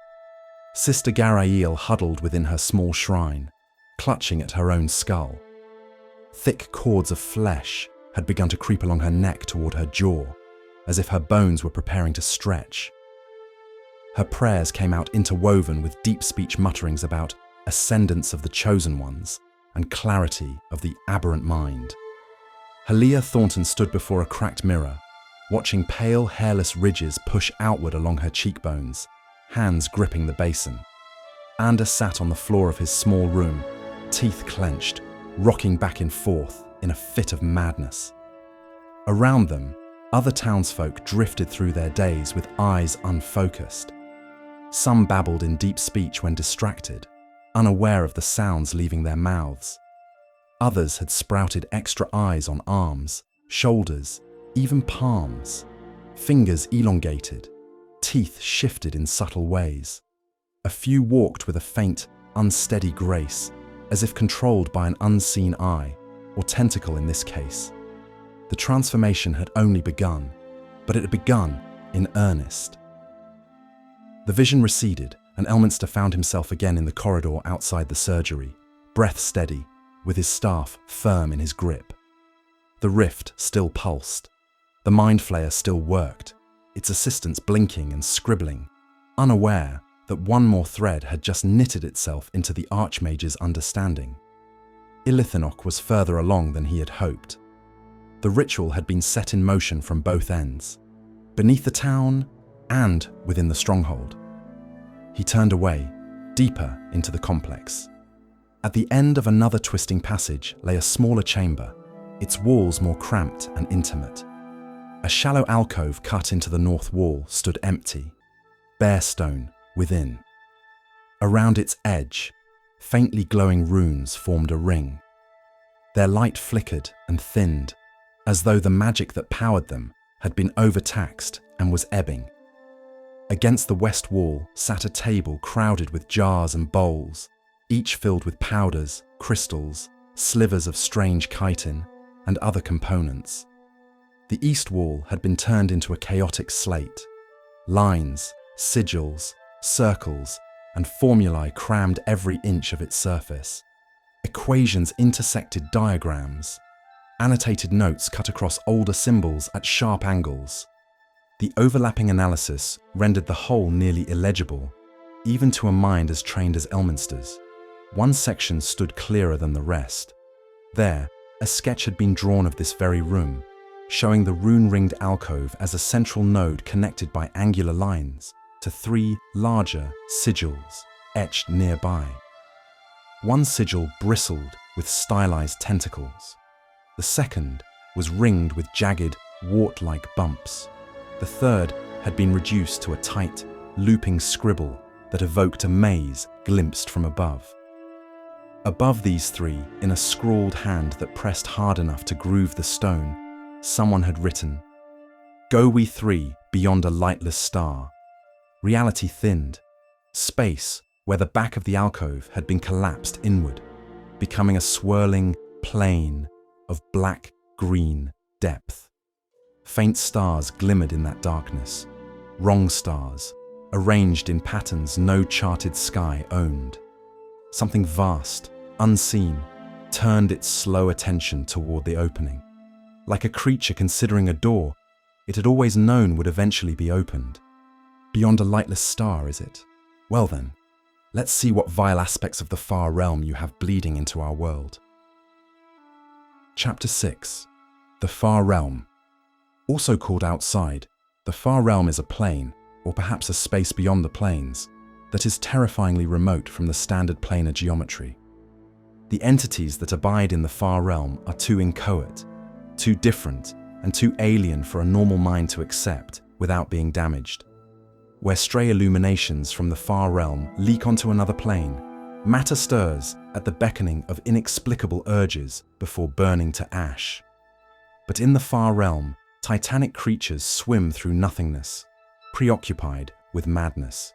Sister Garaeel huddled within her small shrine, clutching at her own skull. Thick cords of flesh had begun to creep along her neck toward her jaw, as if her bones were preparing to stretch. Her prayers came out interwoven with deep speech mutterings about ascendance of the chosen ones and clarity of the aberrant mind. Halia Thornton stood before a cracked mirror, watching pale, hairless ridges push outward along her cheekbones, hands gripping the basin. Ander sat on the floor of his small room, teeth clenched, rocking back and forth in a fit of madness. Around them, other townsfolk drifted through their days with eyes unfocused. Some babbled in deep speech when distracted, unaware of the sounds leaving their mouths. Others had sprouted extra eyes on arms, shoulders, even palms, fingers elongated, teeth shifted in subtle ways. A few walked with a faint, unsteady grace, as if controlled by an unseen eye, or tentacle in this case. The transformation had only begun, but it had begun in earnest. The vision receded, and Elminster found himself again in the corridor outside the surgery, breath steady, with his staff firm in his grip. The rift still pulsed. The Mind Flayer still worked, its assistants blinking and scribbling, unaware that one more thread had just knitted itself into the Archmage's understanding. Illithinoch was further along than he had hoped. The ritual had been set in motion from both ends, beneath the town and within the stronghold. He turned away, deeper into the complex. At the end of another twisting passage lay a smaller chamber, its walls more cramped and intimate. A shallow alcove cut into the north wall stood empty, bare stone within. Around its edge, faintly glowing runes formed a ring. Their light flickered and thinned, as though the magic that powered them had been overtaxed and was ebbing. Against the west wall sat a table crowded with jars and bowls, each filled with powders, crystals, slivers of strange chitin, and other components. The east wall had been turned into a chaotic slate. Lines, sigils, circles, and formulae crammed every inch of its surface. Equations intersected diagrams. Annotated notes cut across older symbols at sharp angles. The overlapping analysis rendered the whole nearly illegible, even to a mind as trained as Elminster's. One section stood clearer than the rest. There, a sketch had been drawn of this very room, showing the rune-ringed alcove as a central node connected by angular lines to 3 larger sigils etched nearby. One sigil bristled with stylized tentacles. The second was ringed with jagged, wart-like bumps. The third had been reduced to a tight, looping scribble that evoked a maze glimpsed from above. Above these three, in a scrawled hand that pressed hard enough to groove the stone, someone had written, "Go we three beyond a lightless star." Reality thinned. Space, where the back of the alcove had been collapsed inward, becoming a swirling plain of black-green depth. Faint stars glimmered in that darkness, wrong stars, arranged in patterns no charted sky owned. Something vast, unseen, turned its slow attention toward the opening. Like a creature considering a door it had always known would eventually be opened. Beyond a lightless star, is it? Well then, let's see what vile aspects of the far realm you have bleeding into our world. Chapter 6. The Far Realm. Also called outside, the far realm is a plane, or perhaps a space beyond the planes, that is terrifyingly remote from the standard planar geometry. The entities that abide in the far realm are too inchoate, too different, and too alien for a normal mind to accept without being damaged. Where stray illuminations from the far realm leak onto another plane, matter stirs at the beckoning of inexplicable urges before burning to ash. But in the far realm, titanic creatures swim through nothingness, preoccupied with madness.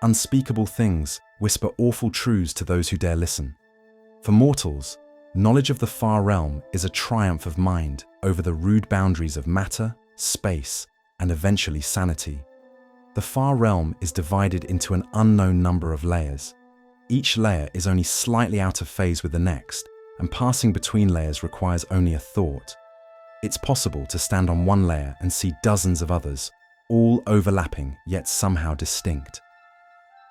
Unspeakable things whisper awful truths to those who dare listen. For mortals, knowledge of the far realm is a triumph of mind over the rude boundaries of matter, space, and eventually sanity. The far realm is divided into an unknown number of layers. Each layer is only slightly out of phase with the next, and passing between layers requires only a thought. It's possible to stand on one layer and see dozens of others, all overlapping yet somehow distinct.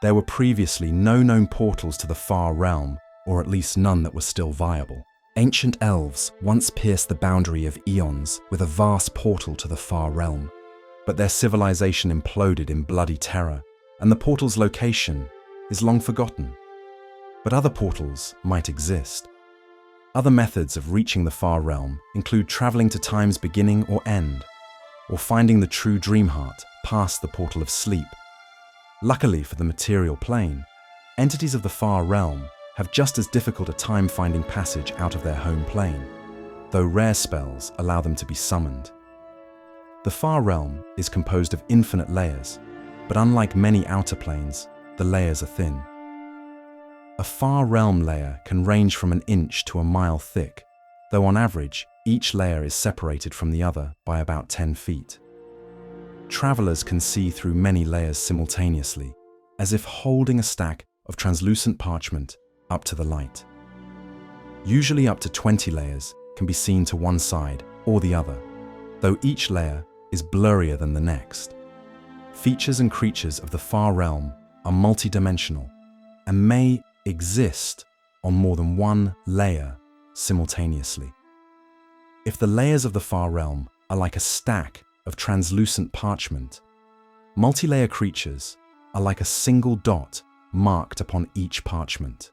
There were previously no known portals to the far realm, or at least none that were still viable. Ancient elves once pierced the boundary of eons with a vast portal to the far realm, but their civilization imploded in bloody terror, and the portal's location is long forgotten. But other portals might exist. Other methods of reaching the far realm include traveling to time's beginning or end, or finding the true dream heart past the portal of sleep. Luckily for the material plane, entities of the far realm have just as difficult a time finding passage out of their home plane, though rare spells allow them to be summoned. The far realm is composed of infinite layers, but unlike many outer planes, the layers are thin. A far realm layer can range from an inch to a mile thick, though on average, each layer is separated from the other by about 10 feet. Travelers can see through many layers simultaneously, as if holding a stack of translucent parchment up to the light. Usually up to 20 layers can be seen to one side or the other, though each layer is blurrier than the next. Features and creatures of the far realm are multidimensional and may exist on more than one layer simultaneously. If the layers of the far realm are like a stack of translucent parchment, multi-layer creatures are like a single dot marked upon each parchment.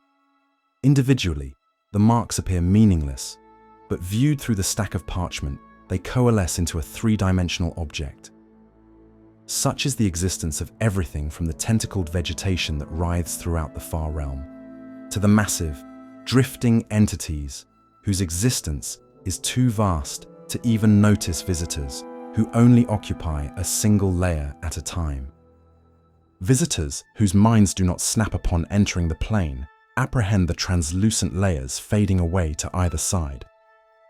Individually, the marks appear meaningless, but viewed through the stack of parchment, they coalesce into a three-dimensional object. Such is the existence of everything from the tentacled vegetation that writhes throughout the far realm, to the massive, drifting entities whose existence is too vast to even notice visitors who only occupy a single layer at a time. Visitors whose minds do not snap upon entering the plane apprehend the translucent layers fading away to either side,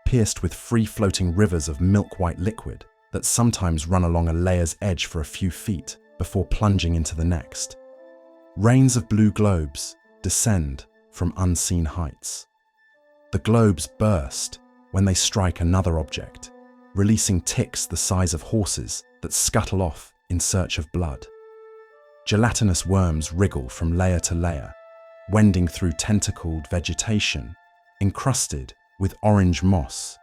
pierced with free-floating rivers of milk-white liquid that sometimes run along a layer's edge for a few feet before plunging into the next. Rains of blue globes descend from unseen heights. The globes burst when they strike another object, releasing ticks the size of horses that scuttle off in search of blood. Gelatinous worms wriggle from layer to layer, wending through tentacled vegetation, encrusted with orange moss,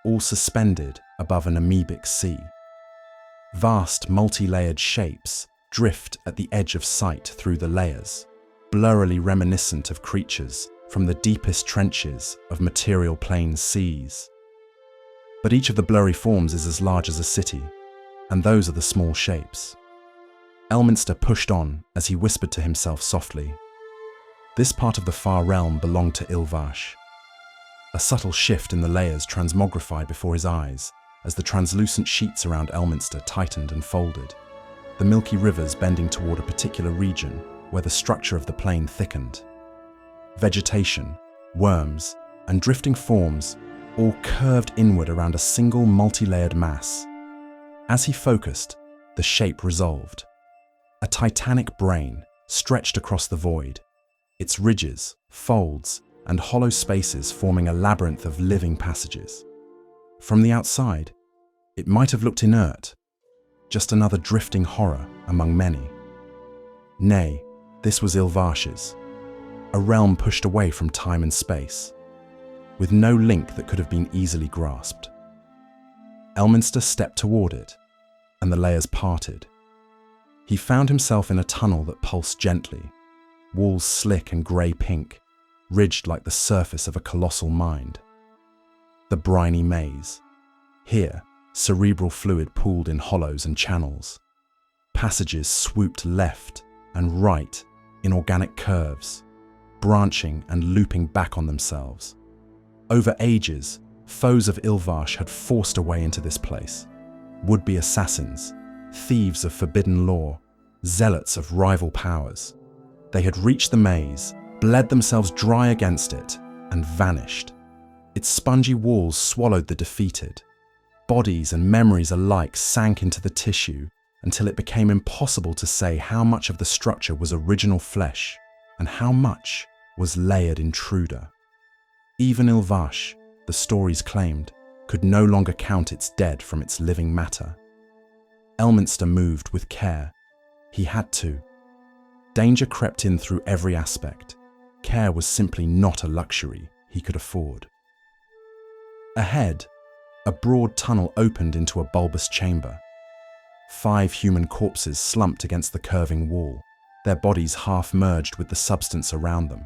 all suspended above an amoebic sea. Vast multi-layered shapes drift at the edge of sight through the layers, blurrily reminiscent of creatures from the deepest trenches of material plains seas. But each of the blurry forms is as large as a city, and those are the small shapes. Elminster pushed on as he whispered to himself softly. This part of the far realm belonged to Ilvash. A subtle shift in the layers transmogrified before his eyes as the translucent sheets around Elminster tightened and folded, the milky rivers bending toward a particular region where the structure of the plain thickened. Vegetation, worms, and drifting forms all curved inward around a single multi-layered mass. As he focused, the shape resolved. A titanic brain stretched across the void, its ridges, folds, and hollow spaces forming a labyrinth of living passages. From the outside, it might have looked inert, just another drifting horror among many. Nay, this was Ilvash's, a realm pushed away from time and space, with no link that could have been easily grasped. Elminster stepped toward it, and the layers parted. He found himself in a tunnel that pulsed gently, walls slick and grey-pink, ridged like the surface of a colossal mind. The briny maze. Here, cerebral fluid pooled in hollows and channels. Passages swooped left and right in organic curves, branching and looping back on themselves. Over ages, foes of Ilvash had forced a way into this place. Would-be assassins, thieves of forbidden lore, zealots of rival powers. They had reached the maze, bled themselves dry against it, and vanished. Its spongy walls swallowed the defeated. Bodies and memories alike sank into the tissue until it became impossible to say how much of the structure was original flesh and how much was layered intruder. Even Ilvash, the stories claimed, could no longer count its dead from its living matter. Elminster moved with care. He had to. Danger crept in through every aspect. Care was simply not a luxury he could afford. Ahead, a broad tunnel opened into a bulbous chamber. 5 human corpses slumped against the curving wall, their bodies half merged with the substance around them.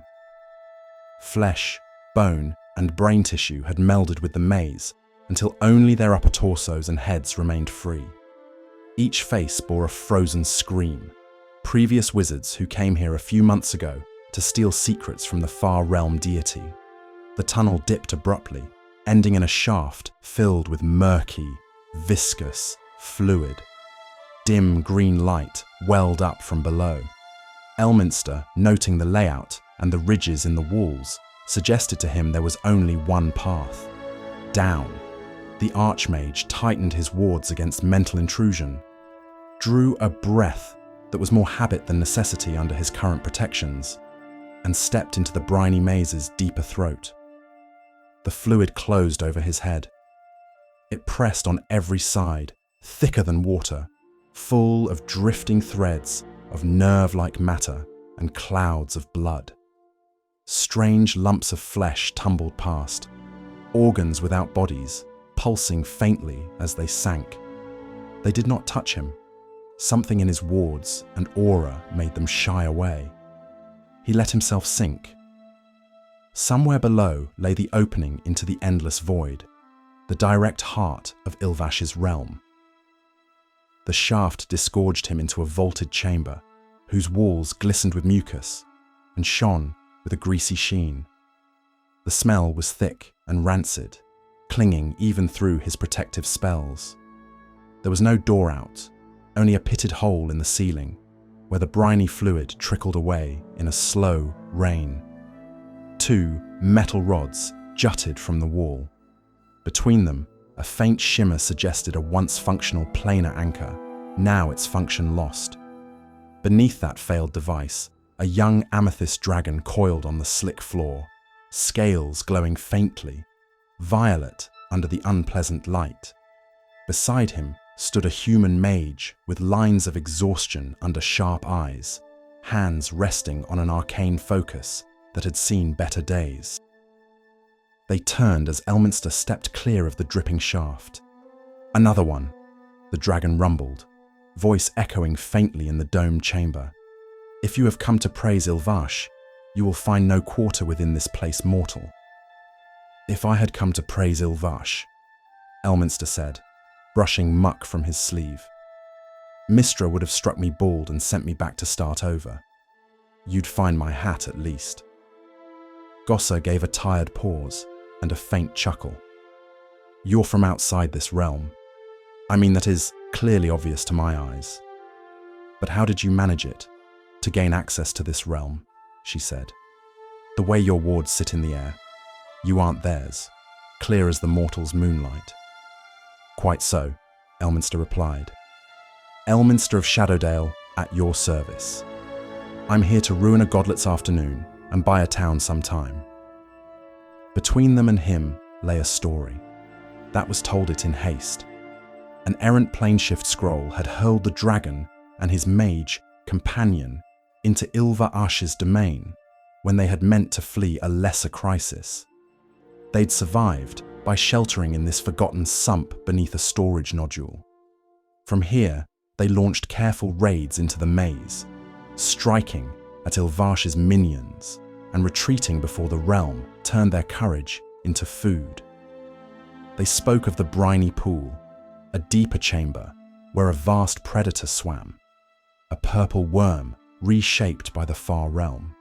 Flesh, bone, and brain tissue had melded with the maze until only their upper torsos and heads remained free. Each face bore a frozen scream. Previous wizards who came here a few months ago to steal secrets from the far realm deity. The tunnel dipped abruptly, ending in a shaft filled with murky, viscous fluid. Dim green light welled up from below. Elminster, noting the layout and the ridges in the walls, suggested to him there was only one path. Down. The Archmage tightened his wards against mental intrusion, drew a breath that was more habit than necessity under his current protections, and stepped into the briny maze's deeper throat. The fluid closed over his head. It pressed on every side, thicker than water, full of drifting threads of nerve-like matter and clouds of blood. Strange lumps of flesh tumbled past, organs without bodies, pulsing faintly as they sank. They did not touch him. Something in his wards and aura made them shy away. He let himself sink. Somewhere below lay the opening into the endless void, the direct heart of Ilvash's realm. The shaft disgorged him into a vaulted chamber, whose walls glistened with mucus and shone with a greasy sheen. The smell was thick and rancid, clinging even through his protective spells. There was no door out, only a pitted hole in the ceiling, where the briny fluid trickled away in a slow rain. 2 metal rods jutted from the wall. Between them, a faint shimmer suggested a once functional planar anchor, now its function lost. Beneath that failed device, a young amethyst dragon coiled on the slick floor, scales glowing faintly, violet under the unpleasant light. Beside him stood a human mage with lines of exhaustion under sharp eyes, hands resting on an arcane focus that had seen better days. They turned as Elminster stepped clear of the dripping shaft. "Another one," the dragon rumbled, voice echoing faintly in the domed chamber. "If you have come to praise Ilvash, You will find no quarter within this place mortal. If I had come to praise Ilvash, Elminster said, brushing muck from his sleeve, Mistra would have struck me bald and sent me back to start over. You'd find my hat at least. Gossa gave a tired pause and a faint chuckle. You're from outside this realm. I mean, that is clearly obvious to my eyes. But how did you manage it, to gain access to this realm? She said. The way your wards sit in the air, you aren't theirs, clear as the mortal's moonlight. Quite so, Elminster replied. Elminster of Shadowdale, at your service. I'm here to ruin a godlet's afternoon and buy a town sometime. Between them and him lay a story. That was told it in haste. An errant planeshift scroll had hurled the dragon and his mage companion into Ilva-Ash's domain when they had meant to flee a lesser crisis. They'd survived by sheltering in this forgotten sump beneath a storage nodule. From here, they launched careful raids into the maze, striking at Ilvash's minions and retreating before the realm turned their courage into food. They spoke of the briny pool, a deeper chamber where a vast predator swam, a purple worm reshaped by the far realm.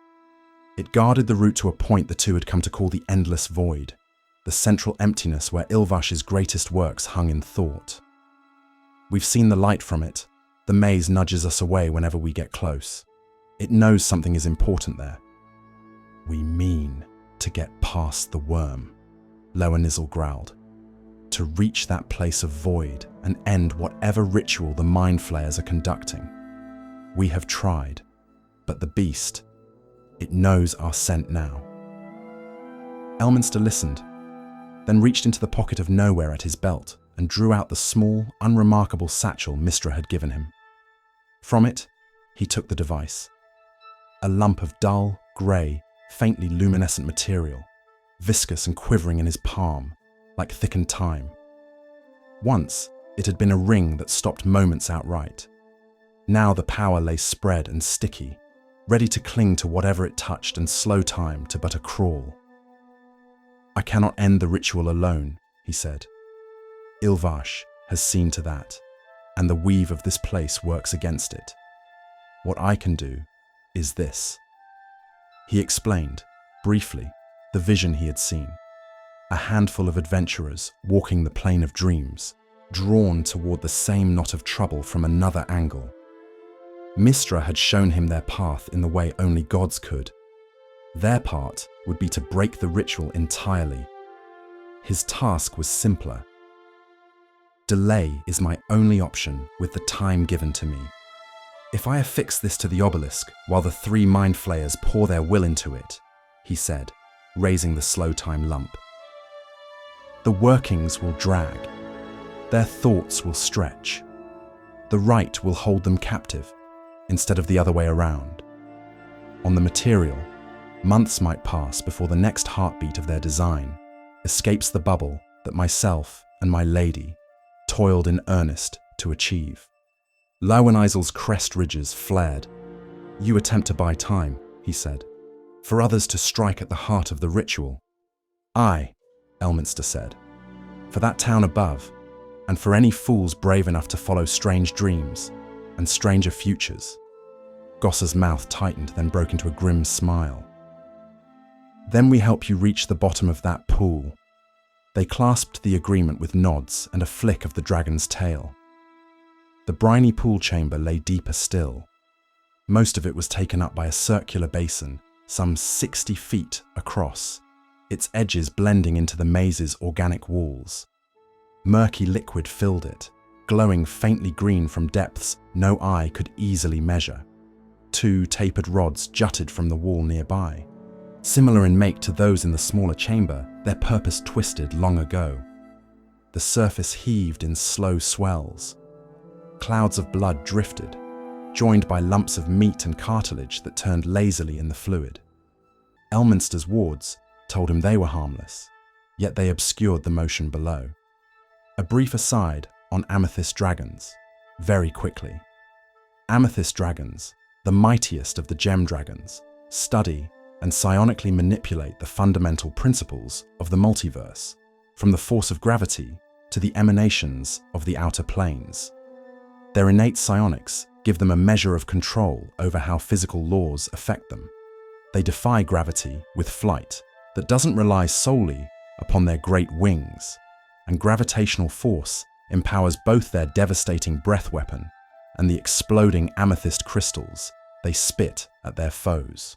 It guarded the route to a point the two had come to call the Endless Void, the central emptiness where Ilvash's greatest works hung in thought. We've seen the light from it. The maze nudges us away whenever we get close. It knows something is important there. We mean to get past the worm, Lowenizzel growled. To reach that place of void and end whatever ritual the mind flayers are conducting. We have tried, but the beast, it knows our scent now. Elminster listened, then reached into the pocket of nowhere at his belt and drew out the small, unremarkable satchel Mistra had given him. From it, he took the device. A lump of dull, grey, faintly luminescent material, viscous and quivering in his palm, like thickened time. Once, it had been a ring that stopped moments outright. Now the power lay spread and sticky, ready to cling to whatever it touched and slow time to but a crawl. I cannot end the ritual alone, he said. Ilvash has seen to that, and the weave of this place works against it. What I can do is this. He explained, briefly, the vision he had seen. A handful of adventurers walking the plane of dreams, drawn toward the same knot of trouble from another angle. Mistra had shown him their path in the way only gods could. Their part would be to break the ritual entirely. His task was simpler. Delay is my only option with the time given to me. If I affix this to the obelisk while the three mind flayers pour their will into it, he said, raising the slow time lump, the workings will drag. Their thoughts will stretch. The right will hold them captive, instead of the other way around. On the material, months might pass before the next heartbeat of their design escapes the bubble that myself and my lady toiled in earnest to achieve. Lowenizzel's crest ridges flared. You attempt to buy time, he said, for others to strike at the heart of the ritual. I, Elminster said, for that town above, and for any fools brave enough to follow strange dreams and stranger futures. Gossa's mouth tightened, then broke into a grim smile. Then we help you reach the bottom of that pool. They clasped the agreement with nods and a flick of the dragon's tail. The briny pool chamber lay deeper still. Most of it was taken up by a circular basin, some 60 feet across, its edges blending into the maze's organic walls. Murky liquid filled it, glowing faintly green from depths no eye could easily measure. 2 tapered rods jutted from the wall nearby. Similar in make to those in the smaller chamber, their purpose twisted long ago. The surface heaved in slow swells. Clouds of blood drifted, joined by lumps of meat and cartilage that turned lazily in the fluid. Elminster's wards told him they were harmless, yet they obscured the motion below. A brief aside on amethyst dragons, very quickly. Amethyst dragons, the mightiest of the gem dragons, study and psionically manipulate the fundamental principles of the multiverse, from the force of gravity to the emanations of the outer planes. Their innate psionics give them a measure of control over how physical laws affect them. They defy gravity with flight that doesn't rely solely upon their great wings, and gravitational force empowers both their devastating breath weapon and the exploding amethyst crystals they spit at their foes.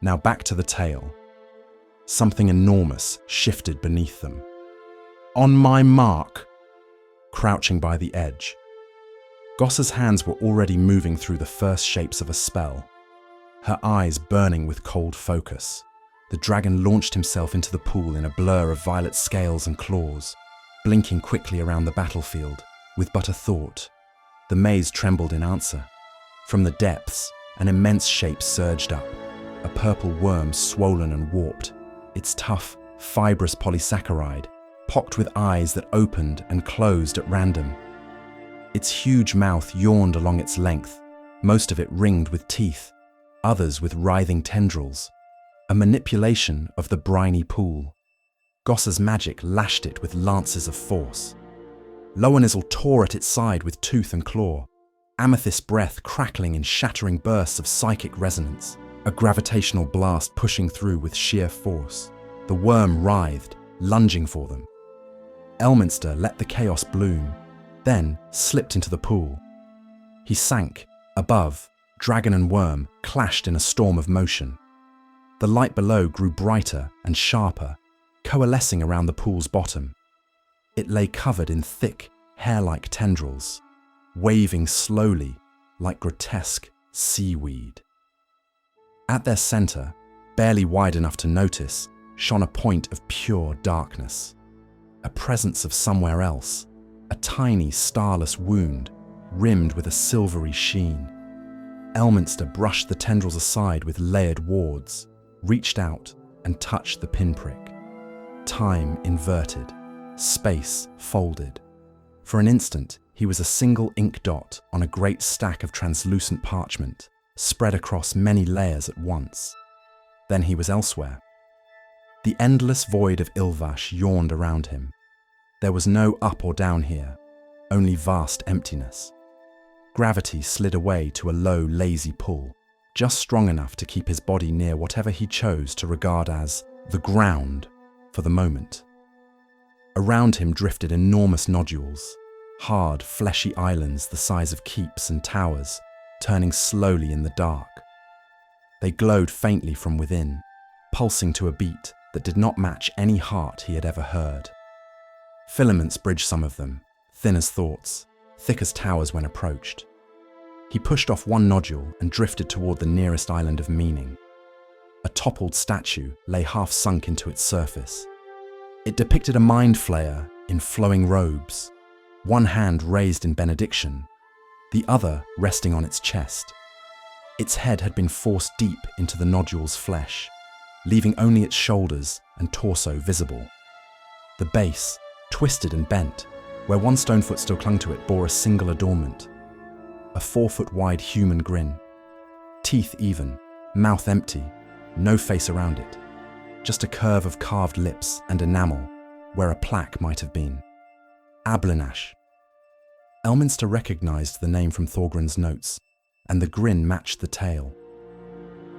Now back to the tale. Something enormous shifted beneath them. On my mark! Crouching by the edge. Gossa's hands were already moving through the first shapes of a spell, her eyes burning with cold focus. The dragon launched himself into the pool in a blur of violet scales and claws, blinking quickly around the battlefield, with but a thought. The maze trembled in answer. From the depths, an immense shape surged up, a purple worm swollen and warped, its tough, fibrous polysaccharide, pocked with eyes that opened and closed at random. Its huge mouth yawned along its length, most of it ringed with teeth, others with writhing tendrils, a manipulation of the briny pool. Gossa's magic lashed it with lances of force. Loanizel tore at its side with tooth and claw, amethyst breath crackling in shattering bursts of psychic resonance, a gravitational blast pushing through with sheer force. The worm writhed, lunging for them. Elminster let the chaos bloom, then slipped into the pool. He sank. Above, dragon and worm clashed in a storm of motion. The light below grew brighter and sharper, coalescing around the pool's bottom. It lay covered in thick, hair-like tendrils, waving slowly like grotesque seaweed. At their center, barely wide enough to notice, shone a point of pure darkness, a presence of somewhere else, a tiny starless wound rimmed with a silvery sheen. Elminster brushed the tendrils aside with layered wards, reached out and touched the pinprick. Time inverted, space folded. For an instant, he was a single ink dot on a great stack of translucent parchment, spread across many layers at once. Then he was elsewhere. The endless void of Ilvash yawned around him. There was no up or down here, only vast emptiness. Gravity slid away to a low, lazy pull, just strong enough to keep his body near whatever he chose to regard as the ground for the moment. Around him drifted enormous nodules, hard, fleshy islands the size of keeps and towers, turning slowly in the dark. They glowed faintly from within, pulsing to a beat that did not match any heart he had ever heard. Filaments bridged some of them, thin as thoughts, thick as towers when approached. He pushed off one nodule and drifted toward the nearest island of meaning. A toppled statue lay half sunk into its surface. It depicted a mind flayer in flowing robes, one hand raised in benediction, the other resting on its chest. Its head had been forced deep into the nodule's flesh, leaving only its shoulders and torso visible. The base, twisted and bent, where one stone foot still clung to it, bore a single adornment. A 4-foot-wide human grin. Teeth even, mouth empty, no face around it. Just a curve of carved lips and enamel, where a plaque might have been. Ablinash. Elminster recognized the name from Thorgrim's notes, and the grin matched the tale.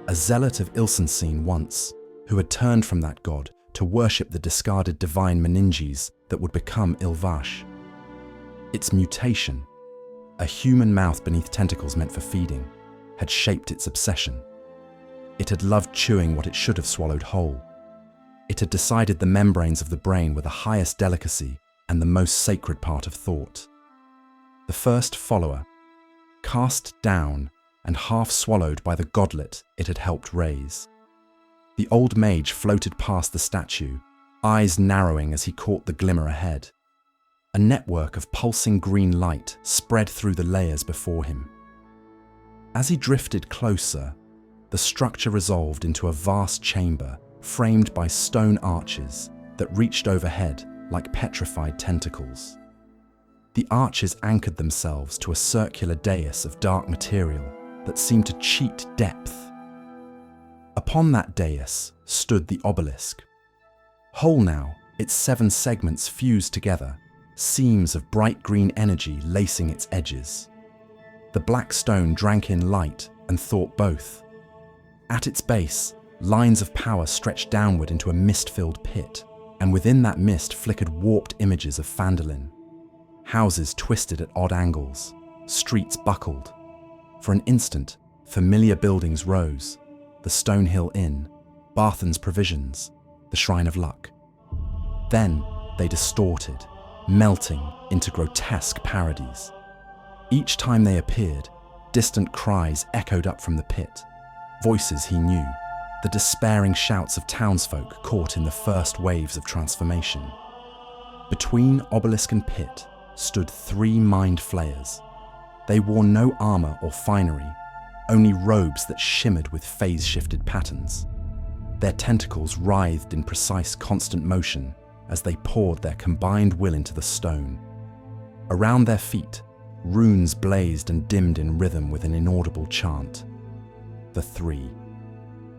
A zealot of Ilsensine once, who had turned from that god to worship the discarded divine meninges that would become Ilvash. Its mutation, a human mouth beneath tentacles meant for feeding, had shaped its obsession. It had loved chewing what it should have swallowed whole. It had decided the membranes of the brain were the highest delicacy and the most sacred part of thought. The first follower, cast down and half swallowed by the godlet it had helped raise. The old mage floated past the statue, eyes narrowing as he caught the glimmer ahead. A network of pulsing green light spread through the layers before him. As he drifted closer, the structure resolved into a vast chamber framed by stone arches that reached overhead like petrified tentacles. The arches anchored themselves to a circular dais of dark material that seemed to cheat depth. Upon that dais stood the obelisk. Whole now, its 7 segments fused together, seams of bright green energy lacing its edges. The black stone drank in light and thought both. At its base, lines of power stretched downward into a mist-filled pit, and within that mist flickered warped images of Phandalin. Houses twisted at odd angles, streets buckled. For an instant, familiar buildings rose: the Stonehill Inn, Barthen's Provisions, the Shrine of Luck. Then they distorted, melting into grotesque parodies. Each time they appeared, distant cries echoed up from the pit, voices he knew, the despairing shouts of townsfolk caught in the first waves of transformation. Between obelisk and pit stood 3 mind flayers. They wore no armor or finery, only robes that shimmered with phase-shifted patterns. Their tentacles writhed in precise, constant motion as they poured their combined will into the stone. Around their feet, runes blazed and dimmed in rhythm with an inaudible chant. The 3.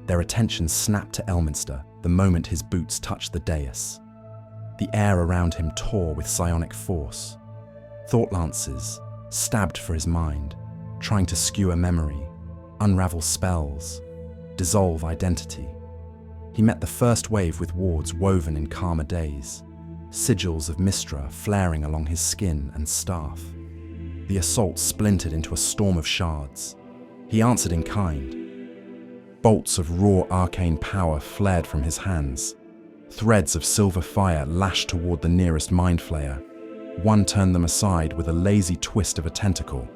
Their attention snapped to Elminster the moment his boots touched the dais. The air around him tore with psionic force. Thought lances stabbed for his mind, trying to skewer memory, unravel spells, dissolve identity. He met the first wave with wards woven in calmer days, sigils of Mistra flaring along his skin and staff. The assault splintered into a storm of shards. He answered in kind. Bolts of raw arcane power flared from his hands. Threads of silver fire lashed toward the nearest mind flayer. One turned them aside with a lazy twist of a tentacle.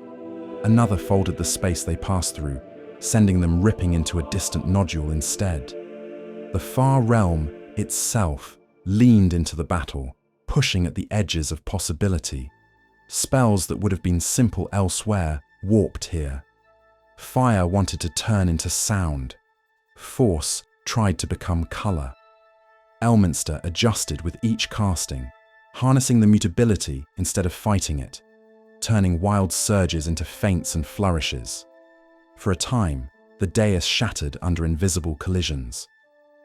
Another folded the space they passed through, sending them ripping into a distant nodule instead. The far realm itself leaned into the battle, pushing at the edges of possibility. Spells that would have been simple elsewhere warped here. Fire wanted to turn into sound. Force tried to become color. Elminster adjusted with each casting, harnessing the mutability instead of fighting it, turning wild surges into feints and flourishes. For a time, the dais shattered under invisible collisions.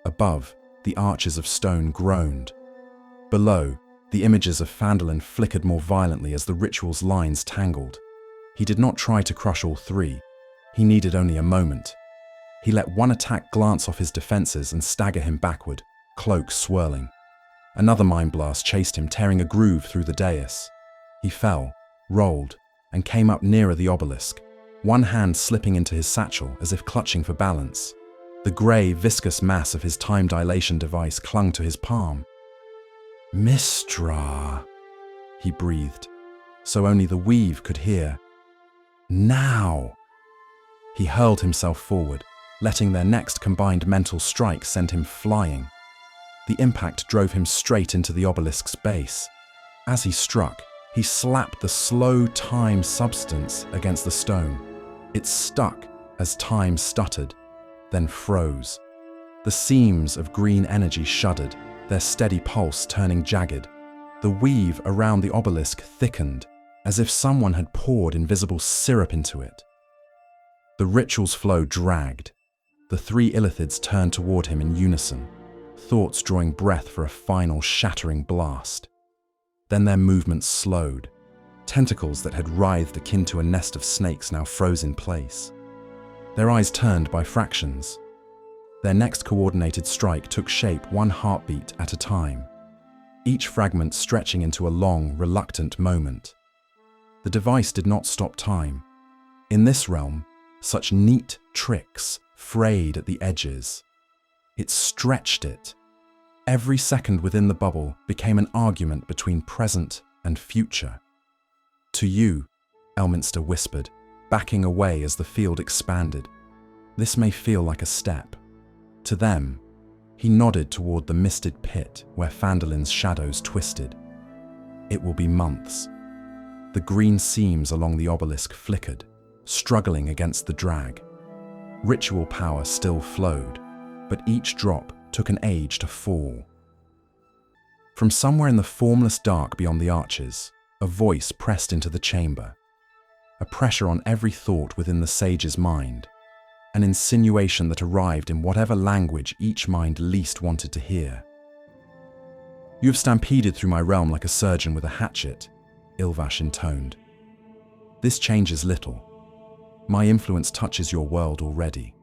Above, the arches of stone groaned. Below, the images of Phandalin flickered more violently as the ritual's lines tangled. He did not try to crush all 3. He needed only a moment. He let one attack glance off his defenses and stagger him backward, cloak swirling. Another mind blast chased him, tearing a groove through the dais. He fell, rolled, and came up nearer the obelisk, one hand slipping into his satchel as if clutching for balance. The grey, viscous mass of his time dilation device clung to his palm. "Mistra," he breathed, so only the weave could hear. "Now!" He hurled himself forward, letting their next combined mental strike send him flying. The impact drove him straight into the obelisk's base. As he struck, he slapped the slow time substance against the stone. It stuck as time stuttered, then froze. The seams of green energy shuddered, their steady pulse turning jagged. The weave around the obelisk thickened, as if someone had poured invisible syrup into it. The ritual's flow dragged. The 3 Illithids turned toward him in unison, thoughts drawing breath for a final shattering blast. Then their movements slowed. Tentacles that had writhed akin to a nest of snakes now froze in place. Their eyes turned by fractions. Their next coordinated strike took shape 1 heartbeat at a time, each fragment stretching into a long, reluctant moment. The device did not stop time. In this realm, such neat tricks frayed at the edges. It stretched it. Every second within the bubble became an argument between present and future. "To you," Elminster whispered, backing away as the field expanded. "This may feel like a step." To them, he nodded toward the misted pit where Phandalin's shadows twisted. "It will be months." The green seams along the obelisk flickered, struggling against the drag. Ritual power still flowed, but each drop took an age to fall. From somewhere in the formless dark beyond the arches, a voice pressed into the chamber. A pressure on every thought within the sage's mind. an insinuation that arrived in whatever language each mind least wanted to hear. "You have stampeded through my realm like a surgeon with a hatchet," Ilvash intoned. "This changes little. My influence touches your world already.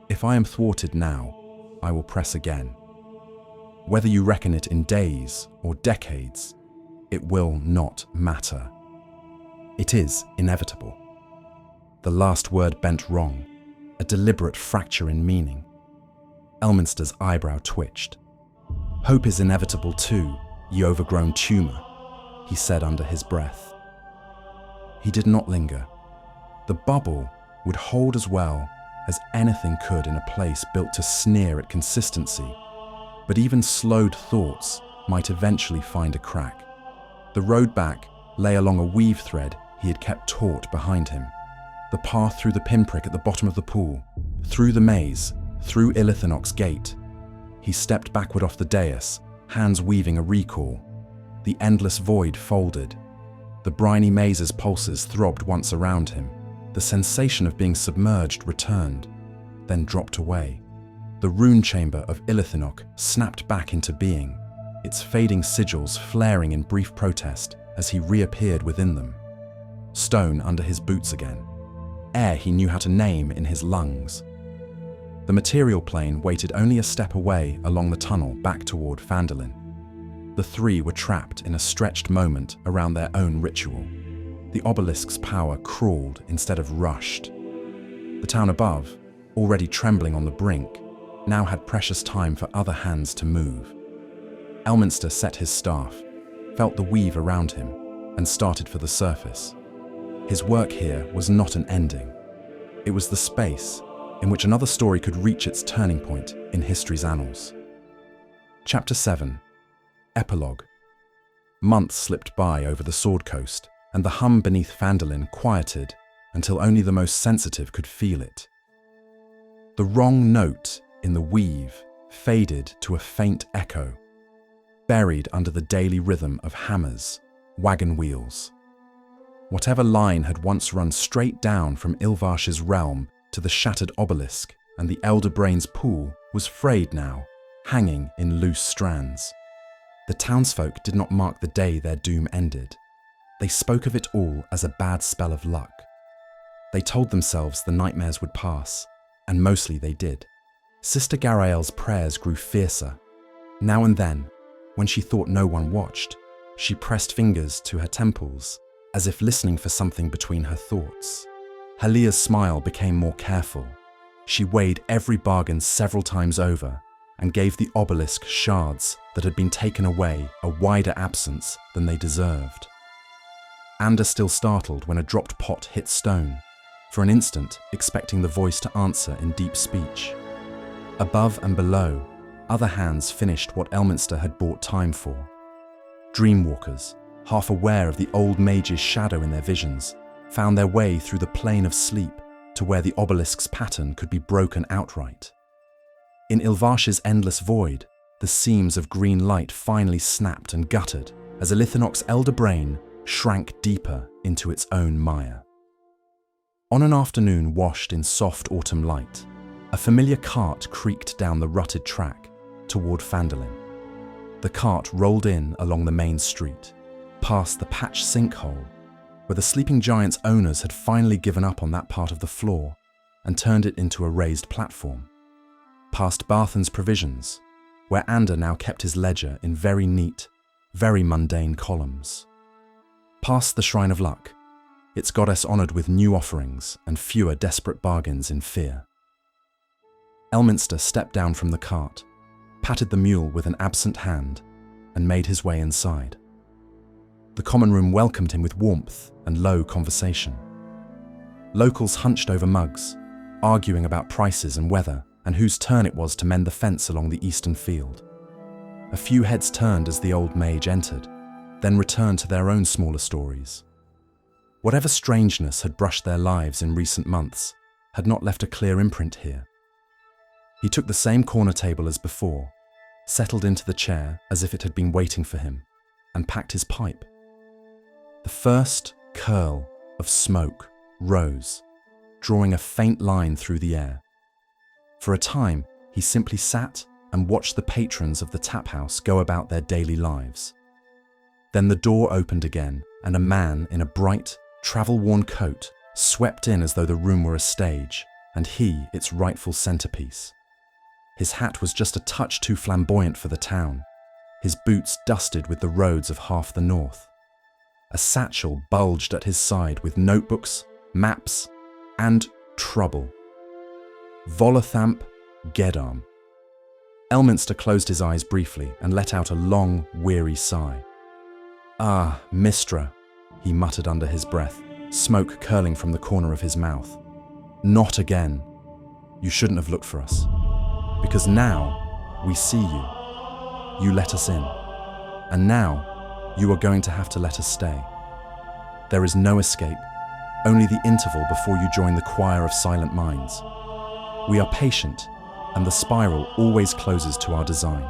If I am thwarted now, I will press again. Whether you reckon it in days or decades, it will not matter. It is inevitable." The last word bent wrong, a deliberate fracture in meaning. Elminster's eyebrow twitched. "Hope is inevitable too, ye overgrown tumour," he said under his breath. He did not linger. The bubble would hold as well as anything could in a place built to sneer at consistency, but even slowed thoughts might eventually find a crack. The road back lay along a weave thread he had kept taut behind him. The path through the pinprick at the bottom of the pool, through the maze, through Illithinoch's gate. He stepped backward off the dais, hands weaving a recall. The endless void folded. The briny maze's pulses throbbed once around him. The sensation of being submerged returned, then dropped away. The rune chamber of Illithinoch snapped back into being, its fading sigils flaring in brief protest as he reappeared within them. Stone under his boots again. Air he knew how to name in his lungs. The material plane waited only a step away along the tunnel back toward Phandalin. The three were trapped in a stretched moment around their own ritual. The Obelisk's power crawled instead of rushed. The town above, already trembling on the brink, now had precious time for other hands to move. Elminster set his staff, felt the weave around him, and started for the surface. His work here was not an ending. It was the space in which another story could reach its turning point in history's annals. Chapter 7. Epilogue. Months slipped by over the Sword Coast, and the hum beneath Phandalin quieted until only the most sensitive could feel it. The wrong note in the weave faded to a faint echo, buried under the daily rhythm of hammers, wagon wheels. Whatever line had once run straight down from Ilvash's realm to the shattered obelisk and the Elder Brain's pool was frayed now, hanging in loose strands. The townsfolk did not mark the day their doom ended. They spoke of it all as a bad spell of luck. They told themselves the nightmares would pass, and mostly they did. Sister Garael's prayers grew fiercer. Now and then, when she thought no one watched, she pressed fingers to her temples, as if listening for something between her thoughts. Halia's smile became more careful. She weighed every bargain several times over and gave the obelisk shards that had been taken away a wider absence than they deserved. Ander still startled when a dropped pot hit stone, for an instant expecting the voice to answer in deep speech. Above and below, other hands finished what Elminster had bought time for. Dreamwalkers, half aware of the old mage's shadow in their visions, found their way through the plane of sleep to where the obelisk's pattern could be broken outright. In Ilvash's endless void, the seams of green light finally snapped and guttered as Illithinoch's elder brain shrank deeper into its own mire. On an afternoon washed in soft autumn light, a familiar cart creaked down the rutted track toward Phandalin. The cart rolled in along the main street, past the patched sinkhole, where the sleeping giant's owners had finally given up on that part of the floor and turned it into a raised platform. Past Barthen's provisions, where Ander now kept his ledger in very neat, very mundane columns. Past the Shrine of Luck, its goddess honoured with new offerings and fewer desperate bargains in fear. Elminster stepped down from the cart, patted the mule with an absent hand, and made his way inside. The common room welcomed him with warmth and low conversation. Locals hunched over mugs, arguing about prices and weather and whose turn it was to mend the fence along the eastern field. A few heads turned as the old mage entered, then returned to their own smaller stories. Whatever strangeness had brushed their lives in recent months had not left a clear imprint here. He took the same corner table as before, settled into the chair as if it had been waiting for him, and packed his pipe. The first curl of smoke rose, drawing a faint line through the air. For a time, he simply sat and watched the patrons of the tap house go about their daily lives. Then the door opened again, and a man in a bright, travel-worn coat swept in as though the room were a stage, and he its rightful centerpiece. His hat was just a touch too flamboyant for the town, his boots dusted with the roads of half the north. A satchel bulged at his side with notebooks, maps, and trouble. Volathamp Geddarm. Elminster closed his eyes briefly and let out a long, weary sigh. "Ah, Mistra," he muttered under his breath, smoke curling from the corner of his mouth. "Not again. You shouldn't have looked for us. Because now we see you. You let us in. And now you are going to have to let us stay. There is no escape, only the interval before you join the choir of silent minds. We are patient, and the spiral always closes to our design.